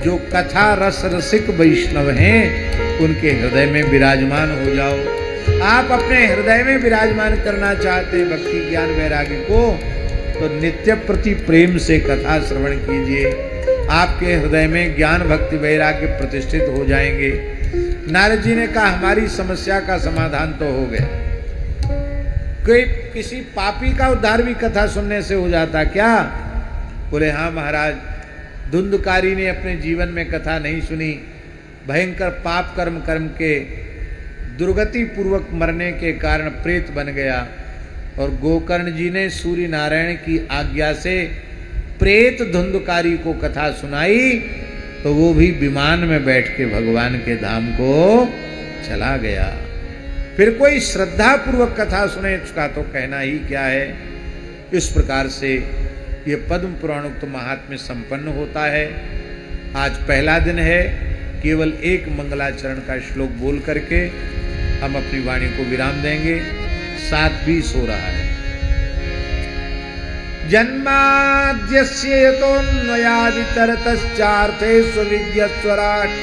जो कथा रस रसिक वैष्णव हैं उनके हृदय में विराजमान हो जाओ। आप अपने हृदय में विराजमान करना चाहते हैं भक्ति ज्ञान वैराग्य को, तो नित्य प्रति प्रेम से कथा श्रवण कीजिए, आपके हृदय में ज्ञान भक्ति वैराग्य प्रतिष्ठित हो जाएंगे। नारद जी ने कहा हमारी समस्या का समाधान तो हो गया। कोई किसी पापी का उद्धार भी कथा सुनने से हो जाता क्या? बोले हाँ महाराज, धुंधकारी ने अपने जीवन में कथा नहीं सुनी, भयंकर पाप कर्म के दुर्गति पूर्वक मरने के कारण प्रेत बन गया, और गोकर्ण जी ने सूर्य नारायण की आज्ञा से प्रेत धुंधकारी को कथा सुनाई, तो वो भी विमान में बैठ के भगवान के धाम को चला गया। फिर कोई श्रद्धा पूर्वक कथा सुने उसका तो कहना ही क्या है। इस प्रकार से ये पद्म पुराणोक्त महात्म्य संपन्न होता है। आज पहला दिन है, केवल एक मंगलाचरण का श्लोक बोल करके हम अपनी वाणी को विराम देंगे। 7:20 हो रहा है। जन्माद्यस्य यतोऽन्वयादितरतश्चार्थेष्वविद्यस्वराट्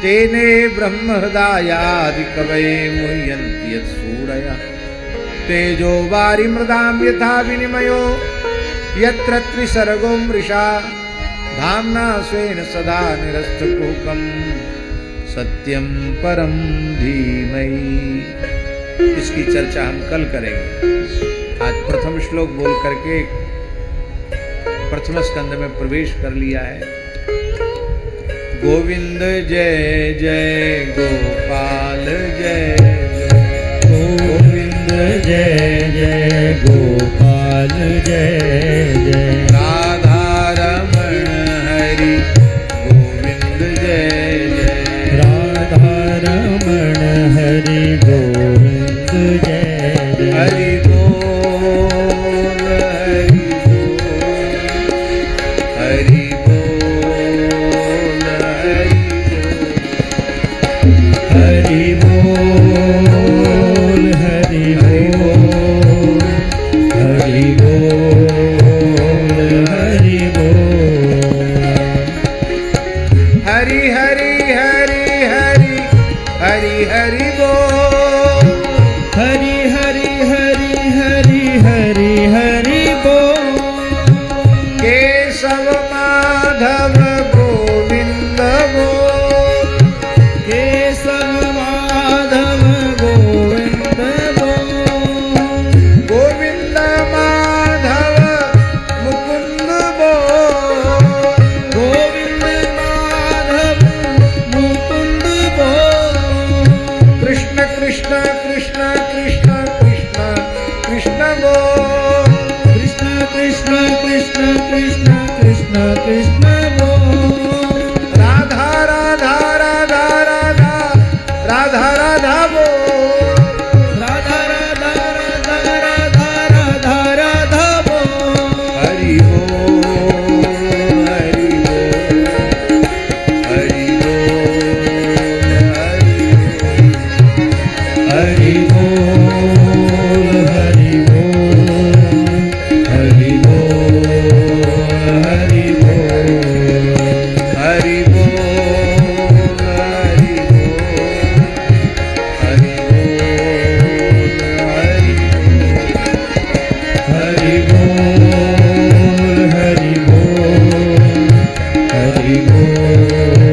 तेने ब्रह्महृदायादि कवये मुह्यन्ति यत्सूरयः तेजो वारिमृदां यथा विनिमयो यत्र त्रिसर्गो मृषा धाम्ना स्वेन सदा निरस्तकुहकं सत्यं परं धीमहि। इसकी चर्चा हम कल करेंगे। आज प्रथम श्लोक बोल करके प्रथम स्कंद में प्रवेश कर लिया है। गोविंद जय जय गोपाल जय गोविंद जय जय गोपाल जय जय राधा रमण हरि गोविंद जय जय राधा रमण हरि गोविंद जय जय हरि बोल हरि बोल हरि बोल हरि बोल हरि बोल हरि बोल हरि बोल हरि हरि हरि हरि हरि हरि बोल हरि हरि हरि हरि हरि हरि बोल केशव माधव गोविंद बोल केशव माधव गोविंद बोल गोविंद माधव मुकुंद बोल गोविंद माधव मुकुंद बोल कृष्ण कृष्ण कृष्ण कृष्ण कृष्ण कृष्ण बोल कृष्ण कृष्ण कृष्ण कृष्ण कृष्ण कृष्ण बोल राधा राधा राधा राधा राधा राधा बोल राधा राधा राधा राधा राधा राधा बोल हरि बोल हरि बोल हरि बोल हरि बोल हरि बोल हरि बोल हरि बोल हरि बोल हरि बोल हरि बोल हरि बोल हरि बोल हरि बोल